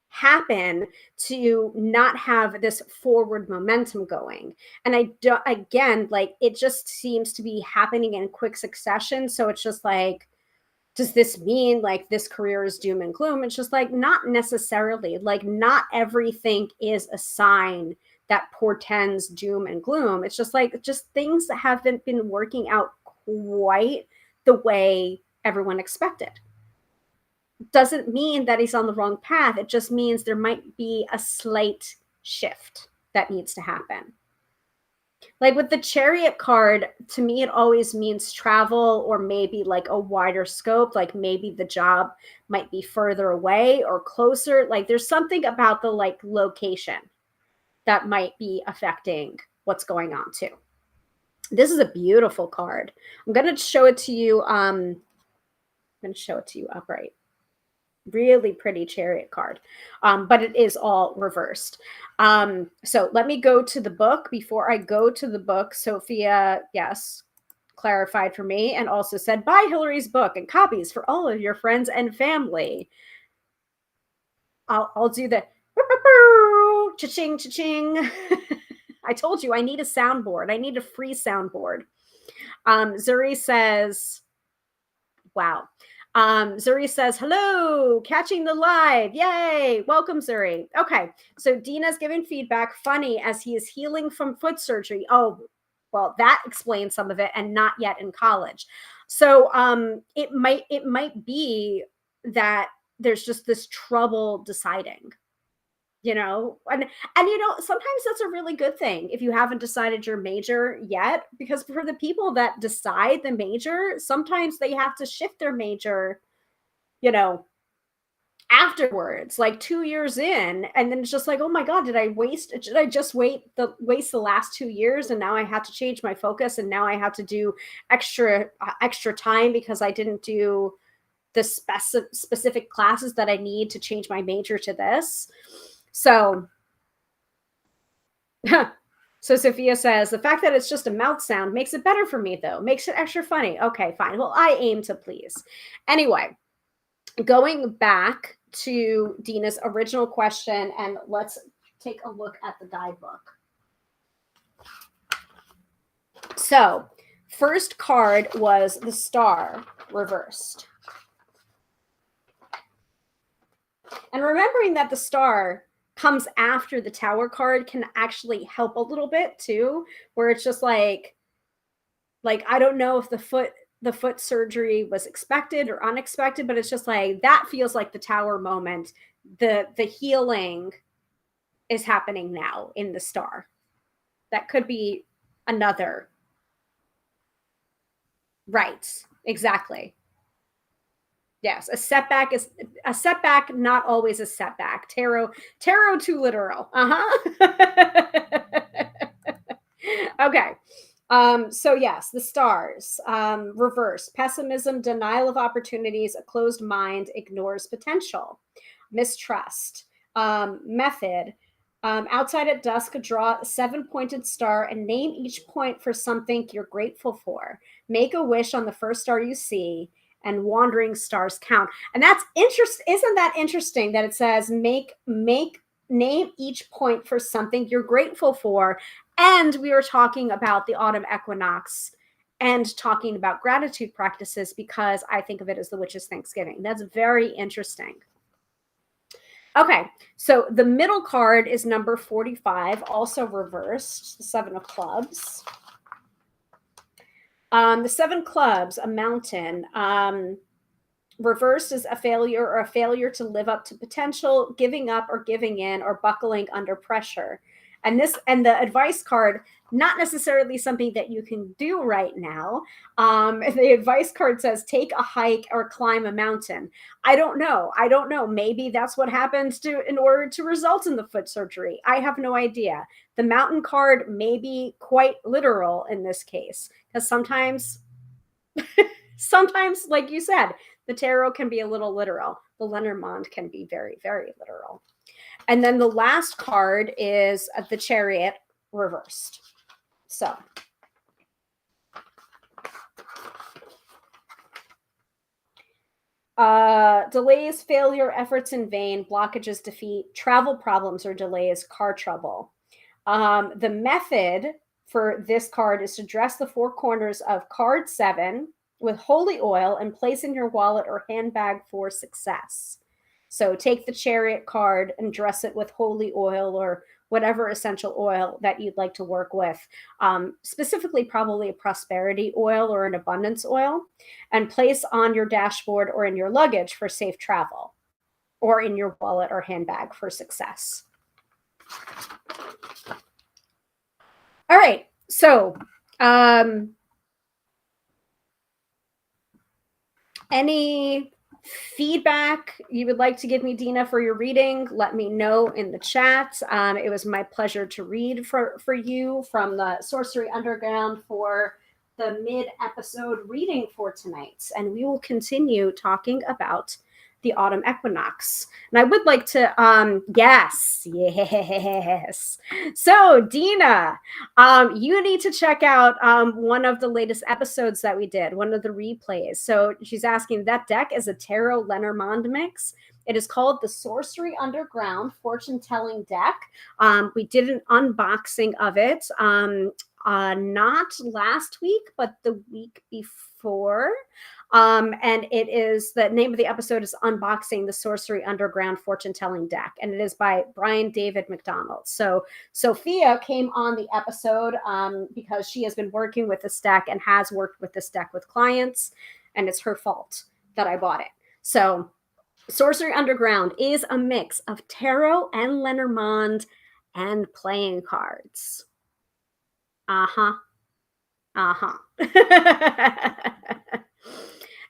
happen to not have this forward momentum going. And I don't, again, like it just seems to be happening in quick succession. So it's just like, does this mean like this career is doom and gloom? It's just like, not necessarily. Like not everything is a sign that portends doom and gloom. It's just like, just things that haven't been working out quite the way everyone expected. Doesn't mean that he's on the wrong path. It just means there might be a slight shift that needs to happen. Like with the Chariot card, to me, it always means travel, or maybe like a wider scope. Like maybe the job might be further away or closer. Like there's something about the like location that might be affecting what's going on too. This is a beautiful card. I'm going to show it to you. I'm going to show it to you upright. Really pretty Chariot card, but it is all reversed. So let me go to the book. Before I go to the book, Sophia, yes, clarified for me and also said, buy Hilary's book and copies for all of your friends and family. I'll do the cha-ching, cha-ching. I told you I need a soundboard. I need a free soundboard. Zuri says, wow. Zuri says, hello, catching the live. Yay. Welcome, Zuri. Okay. So Dina's giving feedback. Funny, as he is healing from foot surgery. Oh, well, that explains some of it, and not yet in college. So it might be that there's just this trouble deciding, and sometimes that's a really good thing if you haven't decided your major yet, because for the people that decide the major, sometimes they have to shift their major, afterwards, like 2 years in, and then it's just like, oh my god, did I just waste the last 2 years, and now I have to change my focus, and now I have to do extra time because I didn't do the specific classes that I need to change my major to this. So so Sophia says, the fact that it's just a mouth sound makes it better for me, though. Makes it extra funny. Okay, fine. Well, I aim to please. Anyway, going back to Dina's original question, and let's take a look at the guidebook. So, first card was the star reversed. And remembering that the star comes after the tower card can actually help a little bit too, where it's just like I don't know if the foot surgery was expected or unexpected, but it's just like that feels like the tower moment. The healing is happening now in the star. That could be another. Right, exactly. Yes, a setback is a setback, not always a setback. Tarot too literal. Okay. So yes, the stars, reverse, pessimism, denial of opportunities, a closed mind, ignores potential, mistrust, method, outside at dusk, draw a 7-pointed star and name each point for something you're grateful for. Make a wish on the first star you see, and wandering stars count. And that's interesting. Isn't that interesting that it says name each point for something you're grateful for? And we were talking about the autumn equinox and talking about gratitude practices, because I think of it as the witch's Thanksgiving. That's very interesting. Okay, so the middle card is number 45, also reversed, the 7 of clubs. The 7 clubs, a mountain. Reversed is a failure, or a failure to live up to potential, giving up or giving in, or buckling under pressure. And the advice card, not necessarily something that you can do right now. The advice card says, take a hike or climb a mountain. I don't know. Maybe that's what happens in order to result in the foot surgery. I have no idea. The mountain card may be quite literal in this case, because sometimes, like you said, the tarot can be a little literal. The Lenormand can be very, very literal. And then the last card is the Chariot reversed. So delays, failure, efforts in vain, blockages, defeat, travel problems or delays, car trouble. The method for this card is to dress the 4 corners of card 7 with holy oil and place in your wallet or handbag for success. So take the Chariot card and dress it with holy oil or whatever essential oil that you'd like to work with, specifically probably a prosperity oil or an abundance oil, and place on your dashboard or in your luggage for safe travel, or in your wallet or handbag for success. All right, so any feedback you would like to give me, Dina, for your reading, let me know in the chat. It was my pleasure to read for you from the Sorcery Underground for the mid-episode reading for tonight. And we will continue talking about the autumn equinox. And I would like to, yes. So Dina, you need to check out one of the latest episodes that we did, one of the replays. So she's asking, that deck is a Tarot Lenormand mix. It is called the Sorcery Underground Fortune Telling Deck. We did an unboxing of it, not last week, but the week before. And it is, the name of the episode is Unboxing the Sorcery Underground Fortune Telling Deck, and it is by Brian David McDonald. So Sophia came on the episode because she has been working with this deck and has worked with this deck with clients, and it's her fault that I bought it. So Sorcery Underground is a mix of tarot and Lenormand and playing cards. Uh-huh. Uh-huh.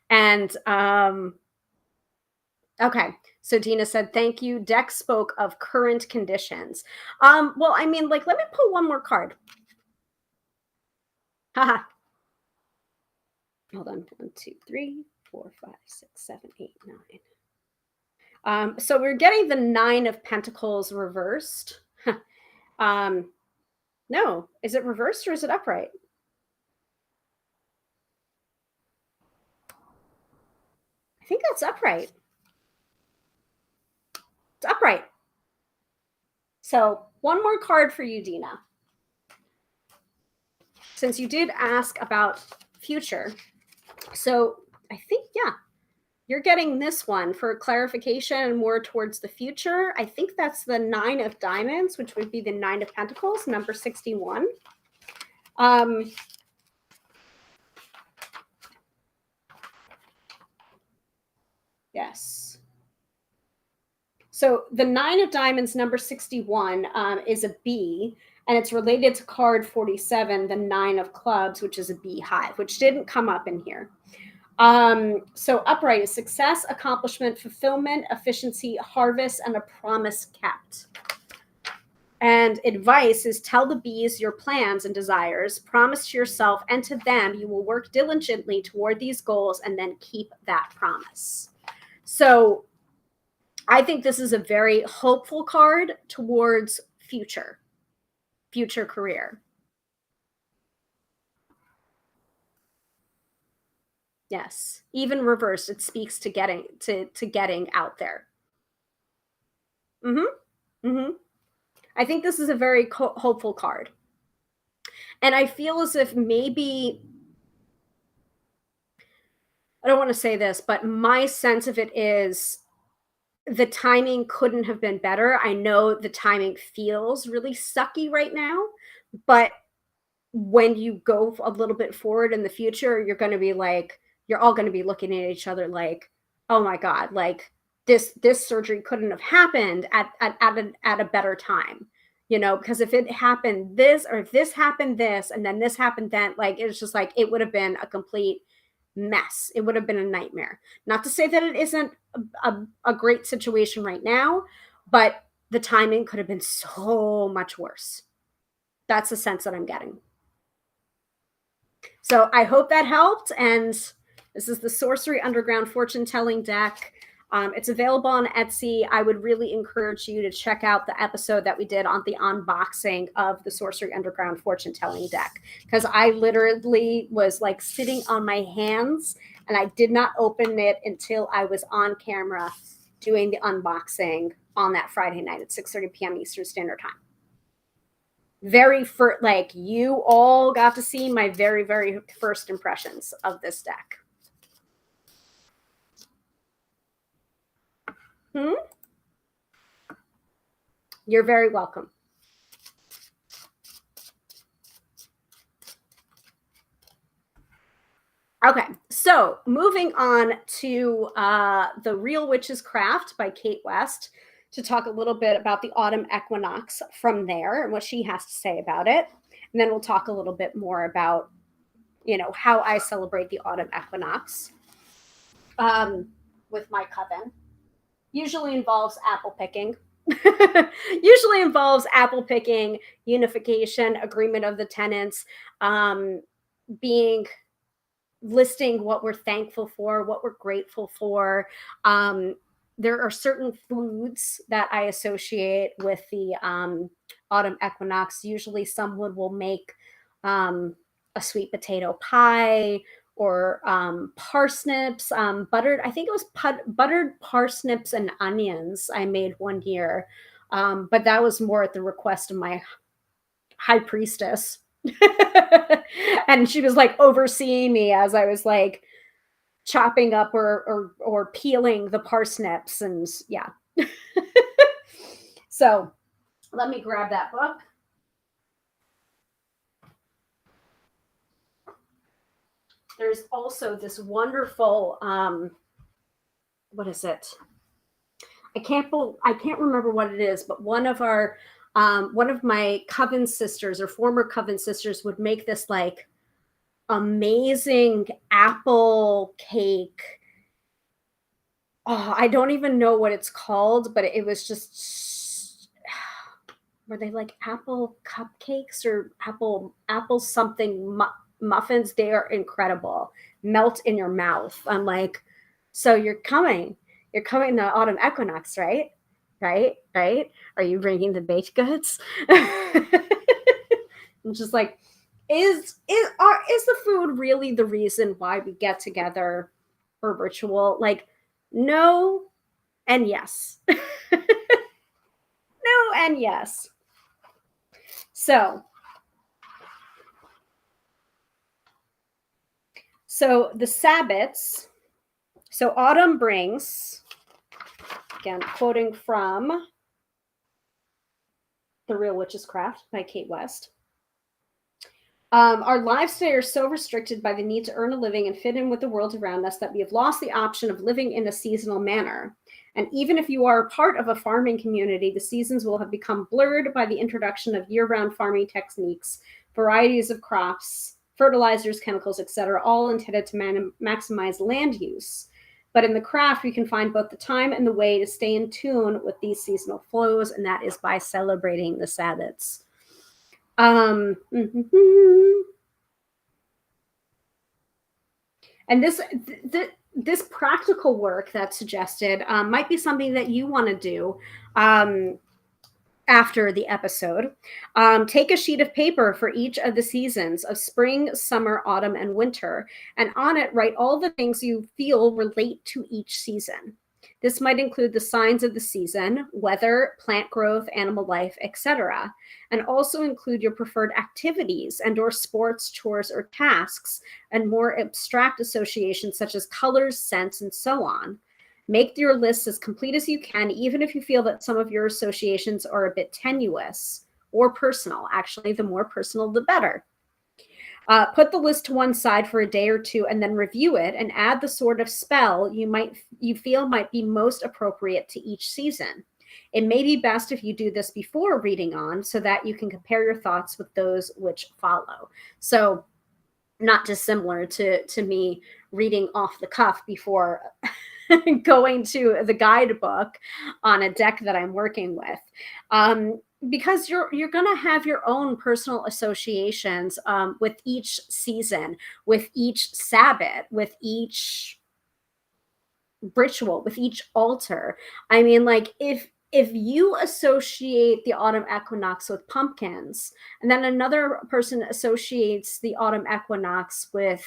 And okay, so Dina said, thank you. Deck spoke of current conditions. Well, I mean, like, let me pull one more card. Haha. Hold on. 1, 2, 3, 4, 5, 6, 7, 8, 9. So we're getting the 9 of Pentacles reversed. No, is it reversed or is it upright? I think that's upright. It's upright. So one more card for you, Dina. Since you did ask about future. So I think, yeah, you're getting this one for clarification and more towards the future. I think that's the 9 of Diamonds, which would be the 9 of Pentacles, number 61. Yes. So the 9 of Diamonds, number 61, is a bee, and it's related to card 47, the 9 of Clubs, which is a beehive, which didn't come up in here. So upright is success, accomplishment, fulfillment, efficiency, harvest, and a promise kept. And advice is tell the bees your plans and desires, promise to yourself and to them you will work diligently toward these goals and then keep that promise. So I think this is a very hopeful card towards future career. Yes, even reversed, it speaks to getting getting out there. I think this is a very hopeful card, and I feel as if maybe, I don't want to say this, but my sense of it is the timing couldn't have been better. I know the timing feels really sucky right now, but when you go a little bit forward in the future, you're going to be like, you're all going to be looking at each other like, oh my God, like this surgery couldn't have happened at a better time, you know, because if it happened this, or if this happened this, and then this happened then, like, it's just like, it would have been a complete mess. It would have been a nightmare. Not to say that it isn't a great situation right now, but the timing could have been so much worse. That's the sense that I'm getting. So I hope that helped. And this is the Sorcery Underground Fortune Telling Deck. It's available on Etsy. I would really encourage you to check out the episode that we did on the unboxing of the Sorcery Underground Fortune Telling Deck, because I literally was like sitting on my hands and I did not open it until I was on camera doing the unboxing on that Friday night at 6:30 p.m. Eastern Standard Time. Very first, like, you all got to see my very, very first impressions of this deck. You're very welcome. Okay, so moving on to The Real Witch's Craft by Kate West, to talk a little bit about the autumn equinox from there and what she has to say about it. And then we'll talk a little bit more about, you know, how I celebrate the autumn equinox with my coven. Usually involves apple picking. Usually involves apple picking, unification, agreement of the tenants, listing what we're thankful for, what we're grateful for. There are certain foods that I associate with the autumn equinox. Usually someone will make a sweet potato pie or parsnips, buttered, I think it was buttered parsnips and onions I made one year. But that was more at the request of my high priestess. And she was like overseeing me as I was like chopping up or peeling the parsnips, and yeah. So let me grab that book. There's also this wonderful what is it? I can't remember what it is, but one of my coven sisters or former coven sisters would make this like amazing apple cake. Oh, I don't even know what it's called, but it was just, were they like apple cupcakes or apple something muffins? They are incredible. Melt in your mouth. I'm like, so you're coming to Autumn Equinox, right? Right? Are you bringing the baked goods? I'm just like, is the food really the reason why we get together for ritual? Like, no and yes. No and yes. So the Sabbats. So autumn brings, again, quoting from The Real Witch's Craft by Kate West. Our lives today are so restricted by the need to earn a living and fit in with the world around us that we have lost the option of living in a seasonal manner. And even if you are part of a farming community, the seasons will have become blurred by the introduction of year-round farming techniques, varieties of crops, fertilizers, chemicals, etc., all intended to maximize land use. But in the craft, we can find both the time and the way to stay in tune with these seasonal flows, and that is by celebrating the Sabbats. And this practical work that's suggested might be something that you want to do after the episode. Take a sheet of paper for each of the seasons of spring, summer, autumn, and winter, and on it write all the things you feel relate to each season. This might include the signs of the season, weather, plant growth, animal life, etc., and also include your preferred activities and/or sports, chores, or tasks, and more abstract associations such as colors, scents, and so on. Make your list as complete as you can, even if you feel that some of your associations are a bit tenuous or personal. Actually, the more personal, the better. Put the list to one side for a day or two and then review it and add the sort of spell you feel might be most appropriate to each season. It may be best if you do this before reading on so that you can compare your thoughts with those which follow. So not dissimilar to me reading off the cuff before going to the guidebook on a deck that I'm working with. Because you're going to have your own personal associations with each season, with each Sabbat, with each ritual, with each altar. I mean, like if you associate the autumn equinox with pumpkins, and then another person associates the autumn equinox with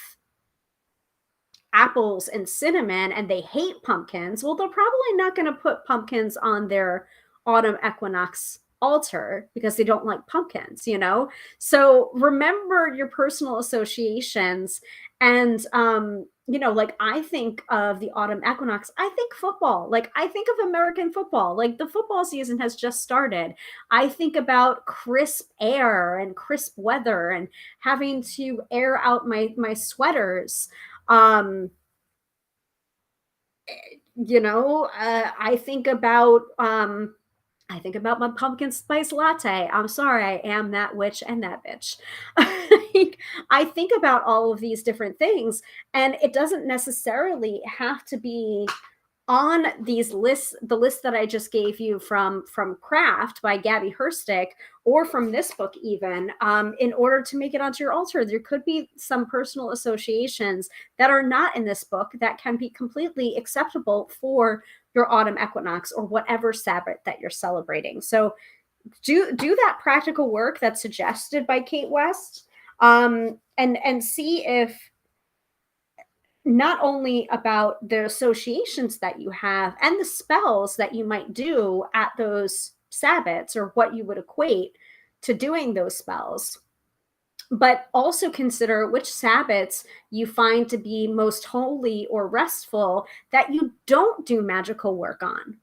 apples and cinnamon, and they hate pumpkins, well, they're probably not going to put pumpkins on their autumn equinox altar because they don't like pumpkins, you know? So remember your personal associations. And you know, like I think of the autumn equinox, I think football. Like I think of American football. Like the football season has just started. I think about crisp air and crisp weather and having to air out my sweaters. You know, I think about my pumpkin spice latte. I'm sorry, I am that witch and that bitch. I think about all of these different things, and it doesn't necessarily have to be on these lists, the list that I just gave you from Craft by Gabby Herstick, or from this book even, in order to make it onto your altar. There could be some personal associations that are not in this book that can be completely acceptable for your autumn equinox or whatever Sabbath that you're celebrating. So do that practical work that's suggested by Kate West, and see if not only about the associations that you have and the spells that you might do at those Sabbats, or what you would equate to doing those spells, but also consider which Sabbats you find to be most holy or restful that you don't do magical work on.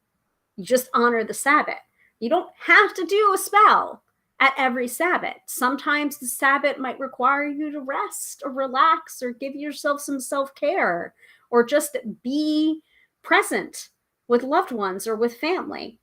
You just honor the Sabbat. You don't have to do a spell at every Sabbat. Sometimes the Sabbat might require you to rest or relax or give yourself some self-care or just be present with loved ones or with family.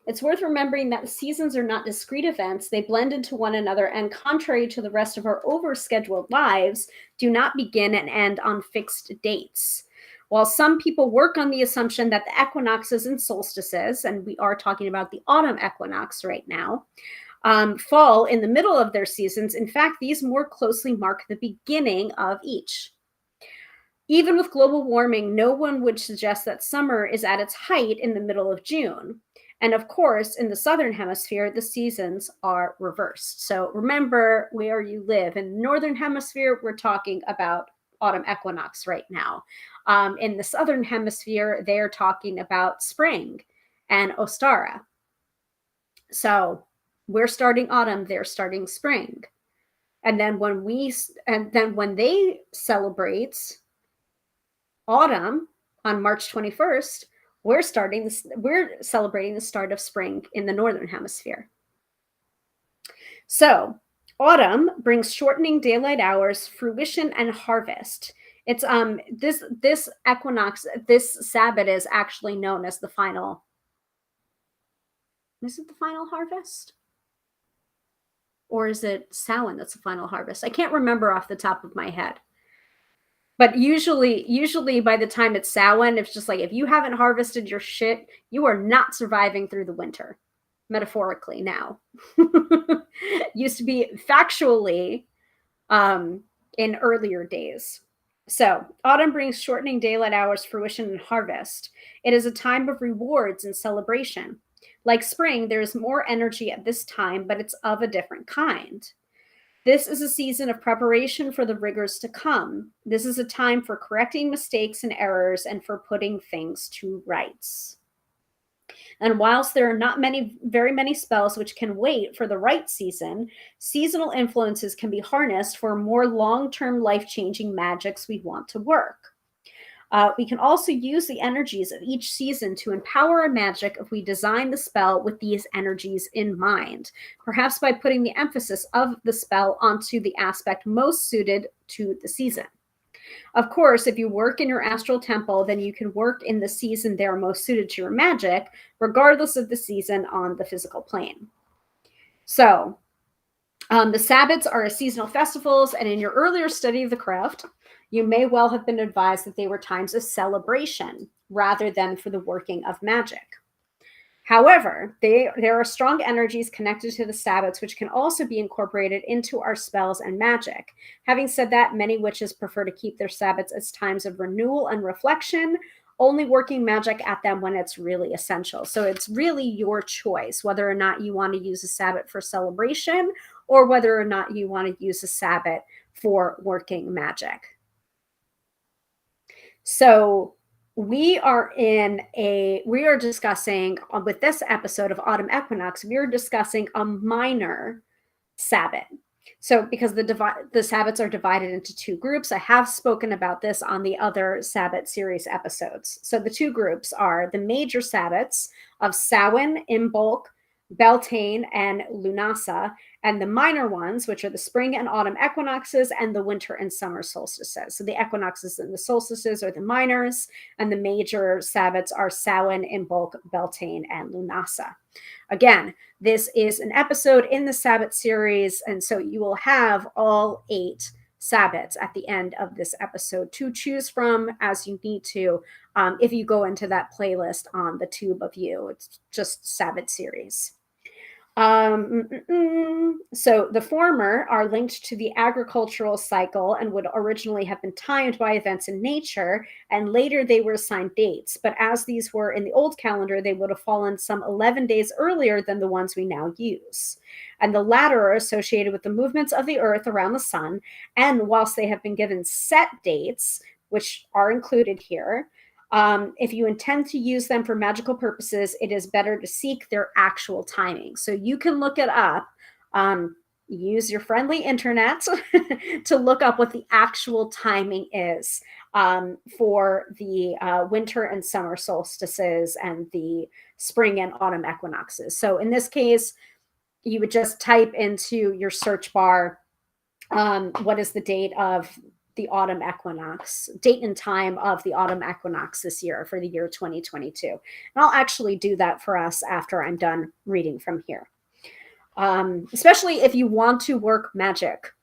It's worth remembering that the seasons are not discrete events. They blend into one another, and contrary to the rest of our overscheduled lives, do not begin and end on fixed dates. While some people work on the assumption that the equinoxes and solstices, and we are talking about the autumn equinox right now, fall in the middle of their seasons, in fact, these more closely mark the beginning of each. Even with global warming, no one would suggest that summer is at its height in the middle of June. And of course, in the southern hemisphere, the seasons are reversed. So remember where you live. In the northern hemisphere, we're talking about autumn equinox right now. In the southern hemisphere, they're talking about spring and Ostara. So we're starting autumn, they're starting spring. And then when they celebrate autumn on March 21st, we're celebrating the start of spring in the northern hemisphere. So autumn brings shortening daylight hours, fruition, and harvest. It's this equinox, this Sabbat is actually known as the final. Is it the final harvest? Or is it Samhain that's the final harvest? I can't remember off the top of my head. But usually by the time it's Samhain, it's just like, if you haven't harvested your shit, you are not surviving through the winter, metaphorically now. Used to be factually in earlier days. So autumn brings shortening daylight hours, fruition, and harvest. It is a time of rewards and celebration. Like spring, there's more energy at this time, but it's of a different kind. This is a season of preparation for the rigors to come. This is a time for correcting mistakes and errors and for putting things to rights. And whilst there are not very many spells which can wait for the right season, seasonal influences can be harnessed for more long-term life-changing magics we want to work. We can also use the energies of each season to empower a magic if we design the spell with these energies in mind, perhaps by putting the emphasis of the spell onto the aspect most suited to the season. Of course, if you work in your astral temple, then you can work in the season they're most suited to your magic, regardless of the season on the physical plane. So, the Sabbats are seasonal festivals, and in your earlier study of the craft, you may well have been advised that they were times of celebration rather than for the working of magic. However, there are strong energies connected to the Sabbats, which can also be incorporated into our spells and magic. Having said that, many witches prefer to keep their Sabbats as times of renewal and reflection, only working magic at them when it's really essential. So it's really your choice whether or not you want to use a Sabbat for celebration or whether or not you want to use a Sabbat for working magic. So we are discussing with this episode of Autumn Equinox, we are discussing a minor Sabbat. So because the Sabbats are divided into two groups, I have spoken about this on the other Sabbat series episodes. So the two groups are the major Sabbats of Samhain, Imbolc, Beltane, and Lunasa, and the minor ones, which are the spring and autumn equinoxes and the winter and summer solstices. So the equinoxes and the solstices are the minors, and the major Sabbats are Samhain, Imbolc, Beltane, and Lunasa. Again, this is an episode in the Sabbat series, and so you will have all 8 Sabbats at the end of this episode to choose from as you need to. If you go into that playlist on the Tube of You, it's just Sabbat series. So the former are linked to the agricultural cycle and would originally have been timed by events in nature, and later they were assigned dates. But as these were in the old calendar, they would have fallen some 11 days earlier than the ones we now use. And the latter are associated with the movements of the earth around the sun. And whilst they have been given set dates, which are included here, if you intend to use them for magical purposes, it is better to seek their actual timing. So you can look it up. Use your friendly internet to look up what the actual timing is for the winter and summer solstices and the spring and autumn equinoxes. So in this case, you would just type into your search bar, what is the date of the autumn equinox, date and time of the autumn equinox this year for the year 2022. And I'll actually do that for us after I'm done reading from here. Especially if you want to work magic,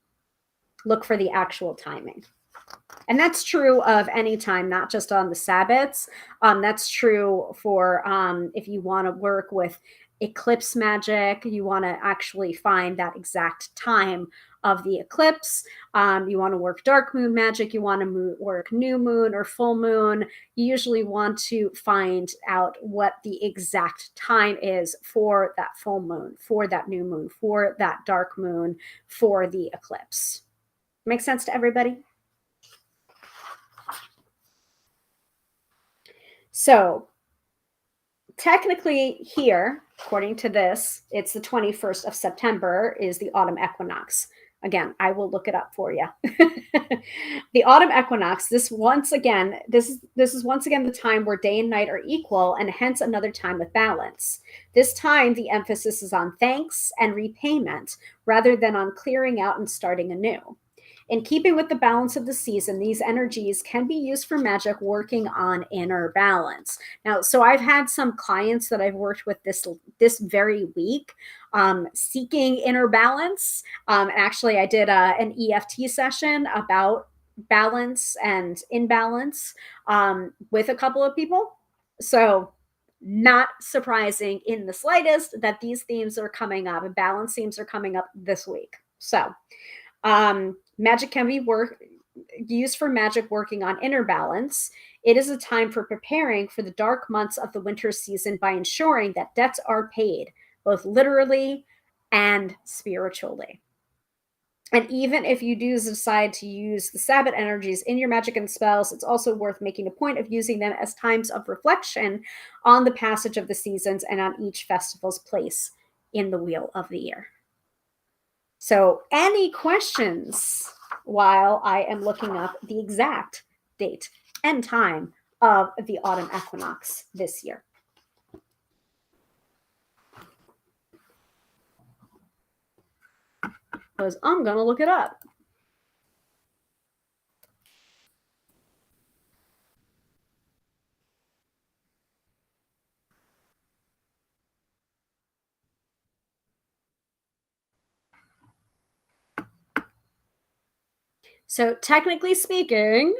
look for the actual timing. And that's true of any time, not just on the Sabbats. That's true for if you want to work with eclipse magic, you want to actually find that exact time of the eclipse. You want to work dark moon magic, you want to work new moon or full moon. You usually want to find out what the exact time is for that full moon, for that new moon, for that dark moon, for the eclipse. Make sense to everybody? So technically here, according to this, it's the 21st of September is the autumn equinox. Again, I will look it up for you. The autumn equinox, this is once again the time where day and night are equal, and hence another time of balance. This time, the emphasis is on thanks and repayment rather than on clearing out and starting anew. In keeping with the balance of the season, these energies can be used for magic working on inner balance. Now, so I've had some clients that I've worked with this very week seeking inner balance. Actually, I did an EFT session about balance and imbalance with a couple of people. So not surprising in the slightest that these themes are coming up, and balance themes are coming up this week. So magic can be used for magic working on inner balance. It is a time for preparing for the dark months of the winter season by ensuring that debts are paid, both literally and spiritually. And even if you do decide to use the Sabbat energies in your magic and spells, it's also worth making a point of using them as times of reflection on the passage of the seasons and on each festival's place in the wheel of the year. So, any questions while I am looking up the exact date and time of the autumn equinox this year? Because I'm going to look it up. So, technically speaking,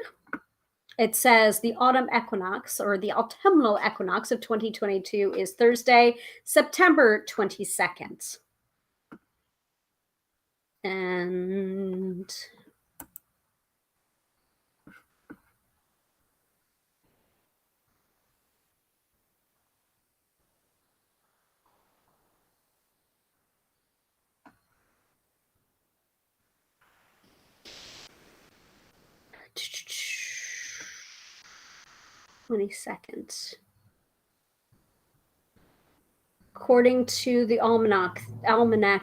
it says the autumn equinox or the autumnal equinox of 2022 is Thursday, September 22nd. And '22nd. According to the almanac,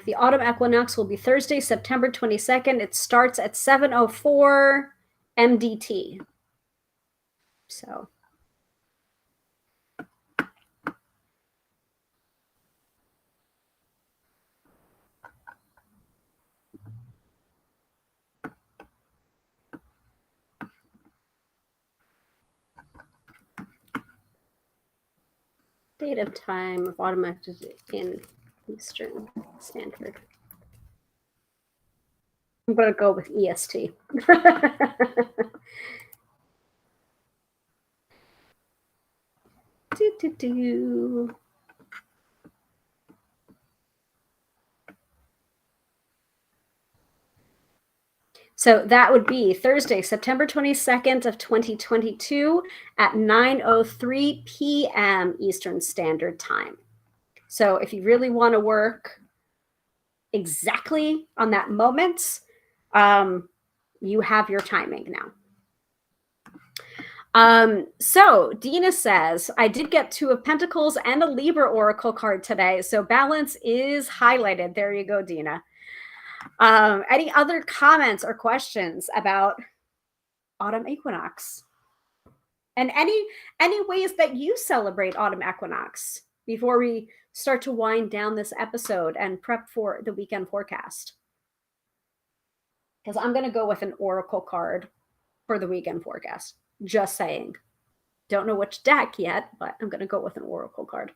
the autumn equinox will be Thursday, September 22nd. It starts at 7:04 MDT. So date of time of autumn in Eastern Standard. I'm going to go with EST. So that would be Thursday, September 22nd of 2022 at 9:03 p.m. Eastern Standard Time. So if you really want to work exactly on that moment, you have your timing now. So Dina says, I did get 2 of Pentacles and a Libra Oracle card today. So balance is highlighted. There you go, Dina. Any other comments or questions about Autumn Equinox? And any ways that you celebrate Autumn Equinox before we start to wind down this episode and prep for the weekend forecast? Because I'm going to go with an Oracle card for the weekend forecast. Just saying. Don't know which deck yet, but I'm going to go with an Oracle card.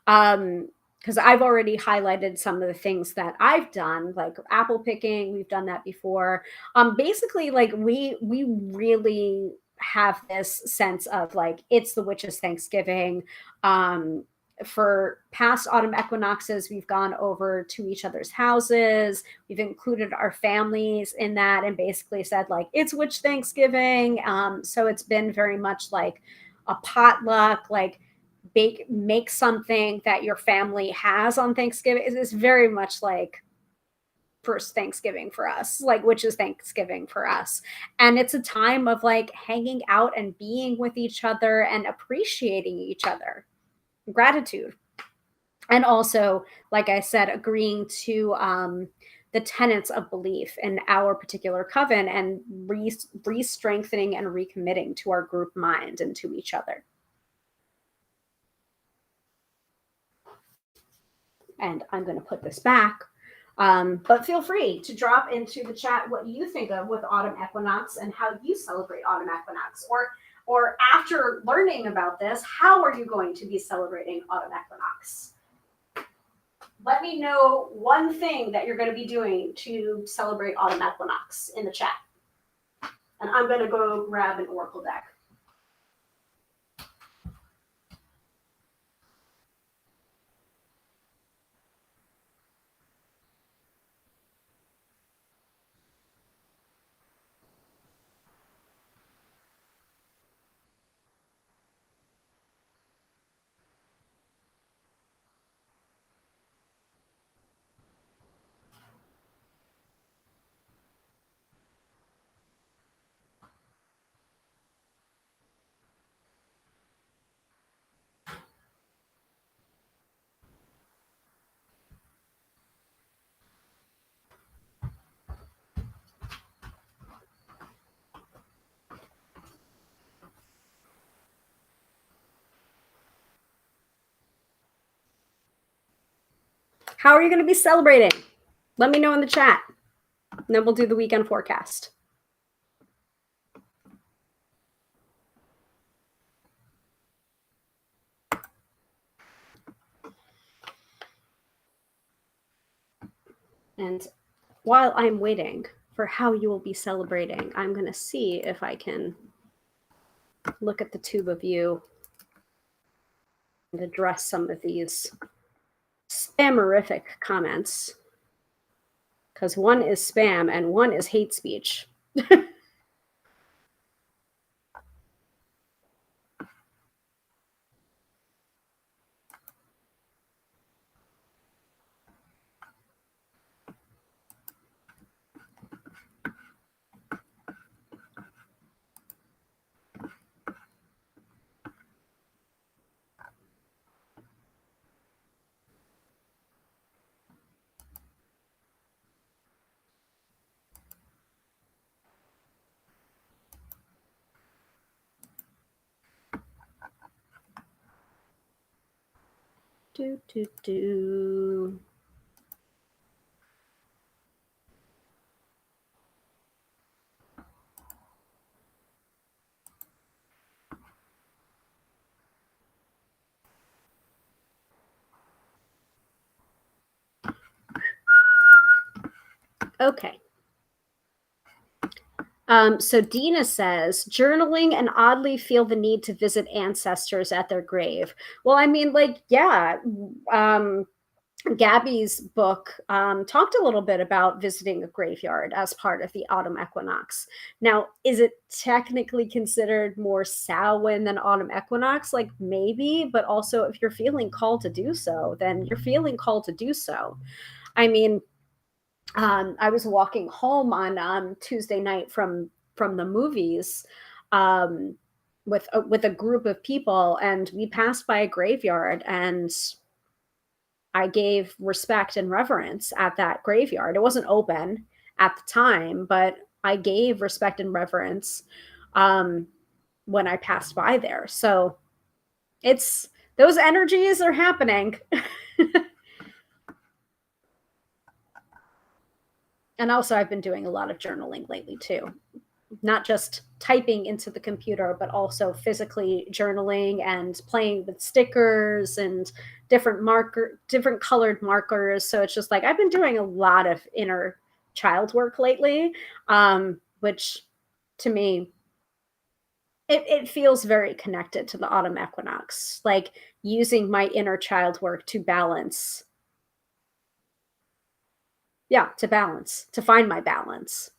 Because I've already highlighted some of the things that I've done, like apple picking. We've done that before. Basically, like we really have this sense of like it's the witches' Thanksgiving. For past autumn equinoxes, we've gone over to each other's houses. We've included our families in that and basically said like it's witch Thanksgiving. So it's been very much like a potluck, like make something that your family has on Thanksgiving. It's very much like first Thanksgiving for us, like which is Thanksgiving for us. And it's a time of like hanging out and being with each other and appreciating each other. Gratitude. And also, like I said, agreeing to the tenets of belief in our particular coven and re-strengthening and recommitting to our group mind and to each other. And I'm going to put this back. But feel free to drop into the chat what you think of with autumn equinox and how you celebrate autumn equinox. Or after learning about this, how are you going to be celebrating autumn equinox? Let me know one thing that you're going to be doing to celebrate autumn equinox in the chat. And I'm going to go grab an oracle deck. How are you going to be celebrating? Let me know in the chat. And then we'll do the weekend forecast. And while I'm waiting for how you will be celebrating, I'm going to see if I can look at the tube of you and address some of these spammerific comments. Because one is spam and one is hate speech. Do. Okay. So Dina says, journaling and oddly feel the need to visit ancestors at their grave. Well, I mean, like, yeah. Gabby's book talked a little bit about visiting a graveyard as part of the autumn equinox. Now, is it technically considered more Samhain than autumn equinox? Like maybe, but also if you're feeling called to do so, then you're feeling called to do so. I mean, I was walking home on Tuesday night from the movies with a group of people, and we passed by a graveyard, and I gave respect and reverence at that graveyard. It wasn't open at the time, but I gave respect and reverence um, when I passed by there. So it's those energies are happening. And also, I've been doing a lot of journaling lately too. Not just typing into the computer, but also physically journaling and playing with stickers and different colored markers. So it's just like I've been doing a lot of inner child work lately, which to me, it feels very connected to the autumn equinox, like using my inner child work to balance. Yeah, to balance, to find my balance.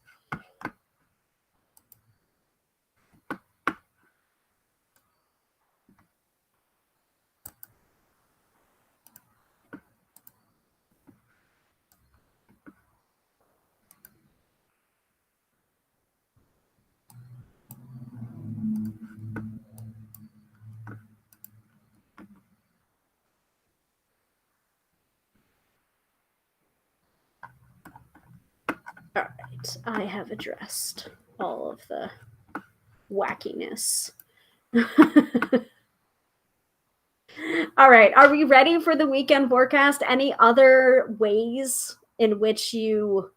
All right, I have addressed all of the wackiness. All right, are we ready for the weekend forecast? Any other ways in which you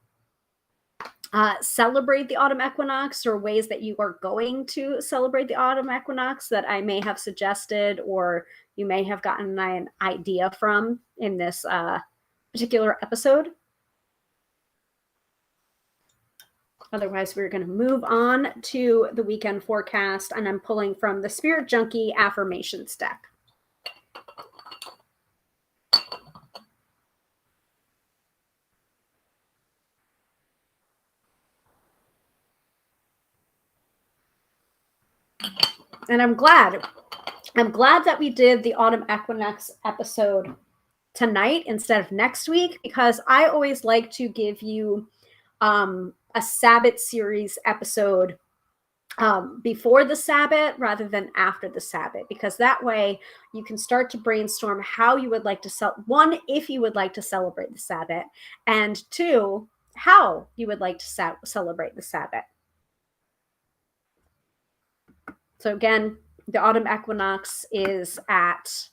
celebrate the autumn equinox, or ways that you are going to celebrate the autumn equinox that I may have suggested, or you may have gotten an idea from in this particular episode? Otherwise, we're going to move on to the weekend forecast, and I'm pulling from the Spirit Junkie Affirmations deck. And I'm glad that we did the autumn equinox episode tonight instead of next week, because I always like to give you a Sabbat series episode before the Sabbat rather than after the Sabbat, because that way you can start to brainstorm how you would like to one, if you would like to celebrate the Sabbat, and two, how you would like to celebrate the Sabbat. So again, the autumn equinox is at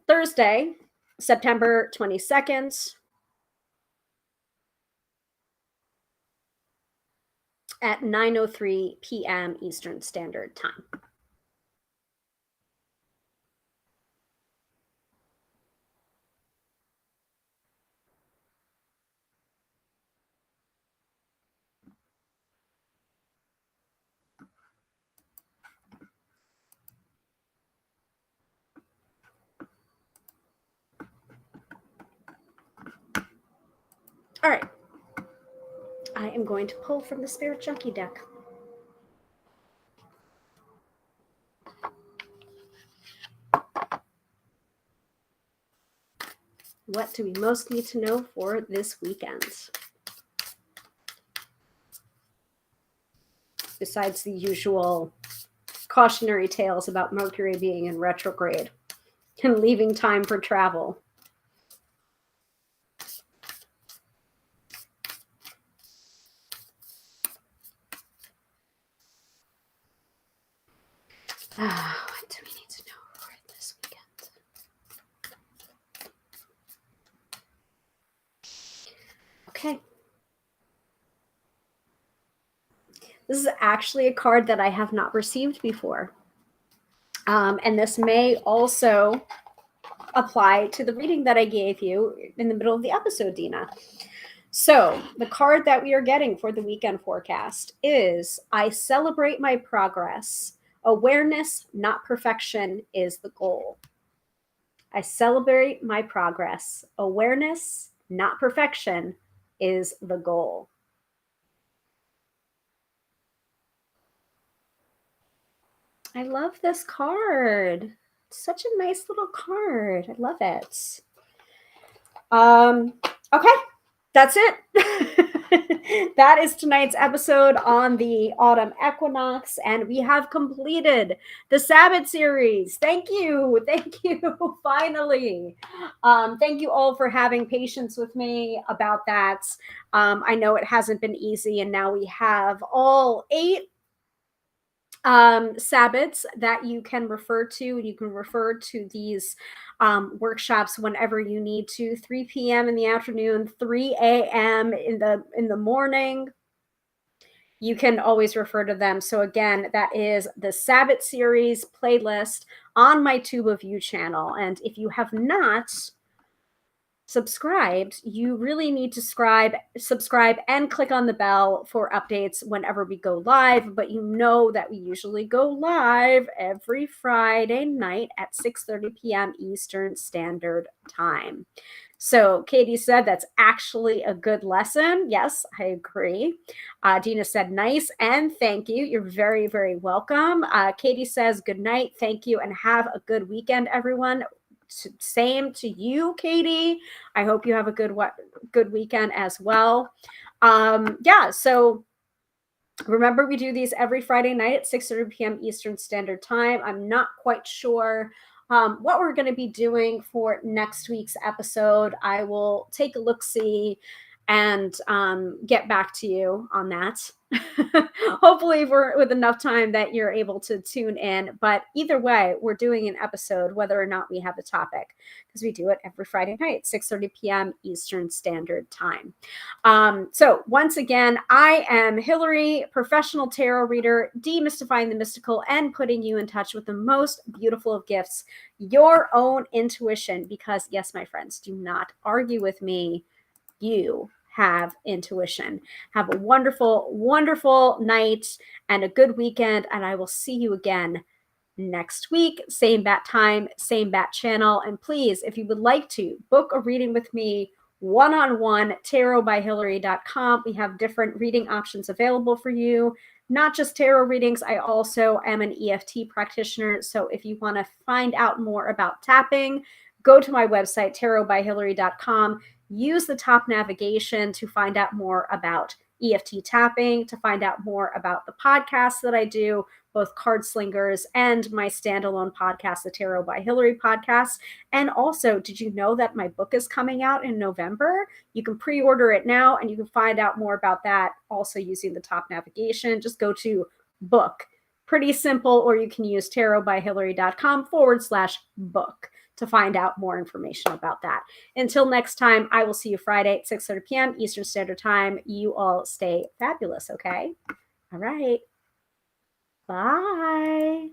Thursday, September 22nd at 9:03 p.m. Eastern Standard Time. All right. I am going to pull from the Spirit Junkie deck. What do we most need to know for this weekend? Besides the usual cautionary tales about Mercury being in retrograde and leaving time for travel. What do we need to know for this weekend? Okay. This is actually a card that I have not received before. And this may also apply to the reading that I gave you in the middle of the episode, Dina. So the card that we are getting for the weekend forecast is I celebrate my progress. Awareness, not perfection, is the goal. I celebrate my progress. Awareness, not perfection, is the goal. I love this card. Such a nice little card. I love it. Okay, that's it. That is tonight's episode on the autumn equinox, and we have completed the Sabbat series. Thank you. Finally. Thank you all for having patience with me about that. I know it hasn't been easy, and now we have all 8 Sabbats that you can refer to. You can refer to these workshops whenever you need to. 3 p.m. in the afternoon, 3 a.m. in the morning. You can always refer to them. So again, that is the Sabbat series playlist on my Tube of You channel. And if you have not subscribed, you really need to subscribe and click on the bell for updates whenever we go live. But you know that we usually go live every Friday night at 6:30 p.m. Eastern Standard Time. So Katie said that's actually a good lesson. Yes, I agree. Dina said nice and thank you. You're very, very welcome. Katie says good night, thank you, and have a good weekend, everyone. Same to you, Katie. I hope you have a good weekend as well. Yeah, so remember, we do these every Friday night at 6:30 p.m. Eastern Standard Time. I'm not quite sure what we're going to be doing for next week's episode. I will take a look-see and get back to you on that. Hopefully we're with enough time that you're able to tune in. But either way, we're doing an episode whether or not we have a topic, because we do it every Friday night, 6:30 p.m. Eastern Standard Time. So once again, I am Hilary, professional tarot reader, demystifying the mystical and putting you in touch with the most beautiful of gifts, your own intuition. Because yes, my friends, do not argue with me. You have intuition. Have a wonderful, wonderful night and a good weekend. And I will see you again next week. Same bat time, same bat channel. And please, if you would like to book a reading with me one-on-one, tarotbyhilary.com. We have different reading options available for you. Not just tarot readings. I also am an EFT practitioner. So if you want to find out more about tapping, go to my website, tarotbyhilary.com. Use the top navigation to find out more about EFT tapping, to find out more about the podcasts that I do, both Card Slingers and my standalone podcast, the Tarot by Hilary podcast. And also, did you know that my book is coming out in November? You can pre-order it now, and you can find out more about that also using the top navigation. Just go to book. Pretty simple, or you can use tarotbyhilary.com/book to find out more information about that. Until next time, I will see you Friday at 6:30 p.m. Eastern Standard Time. You all stay fabulous, okay? All right. Bye.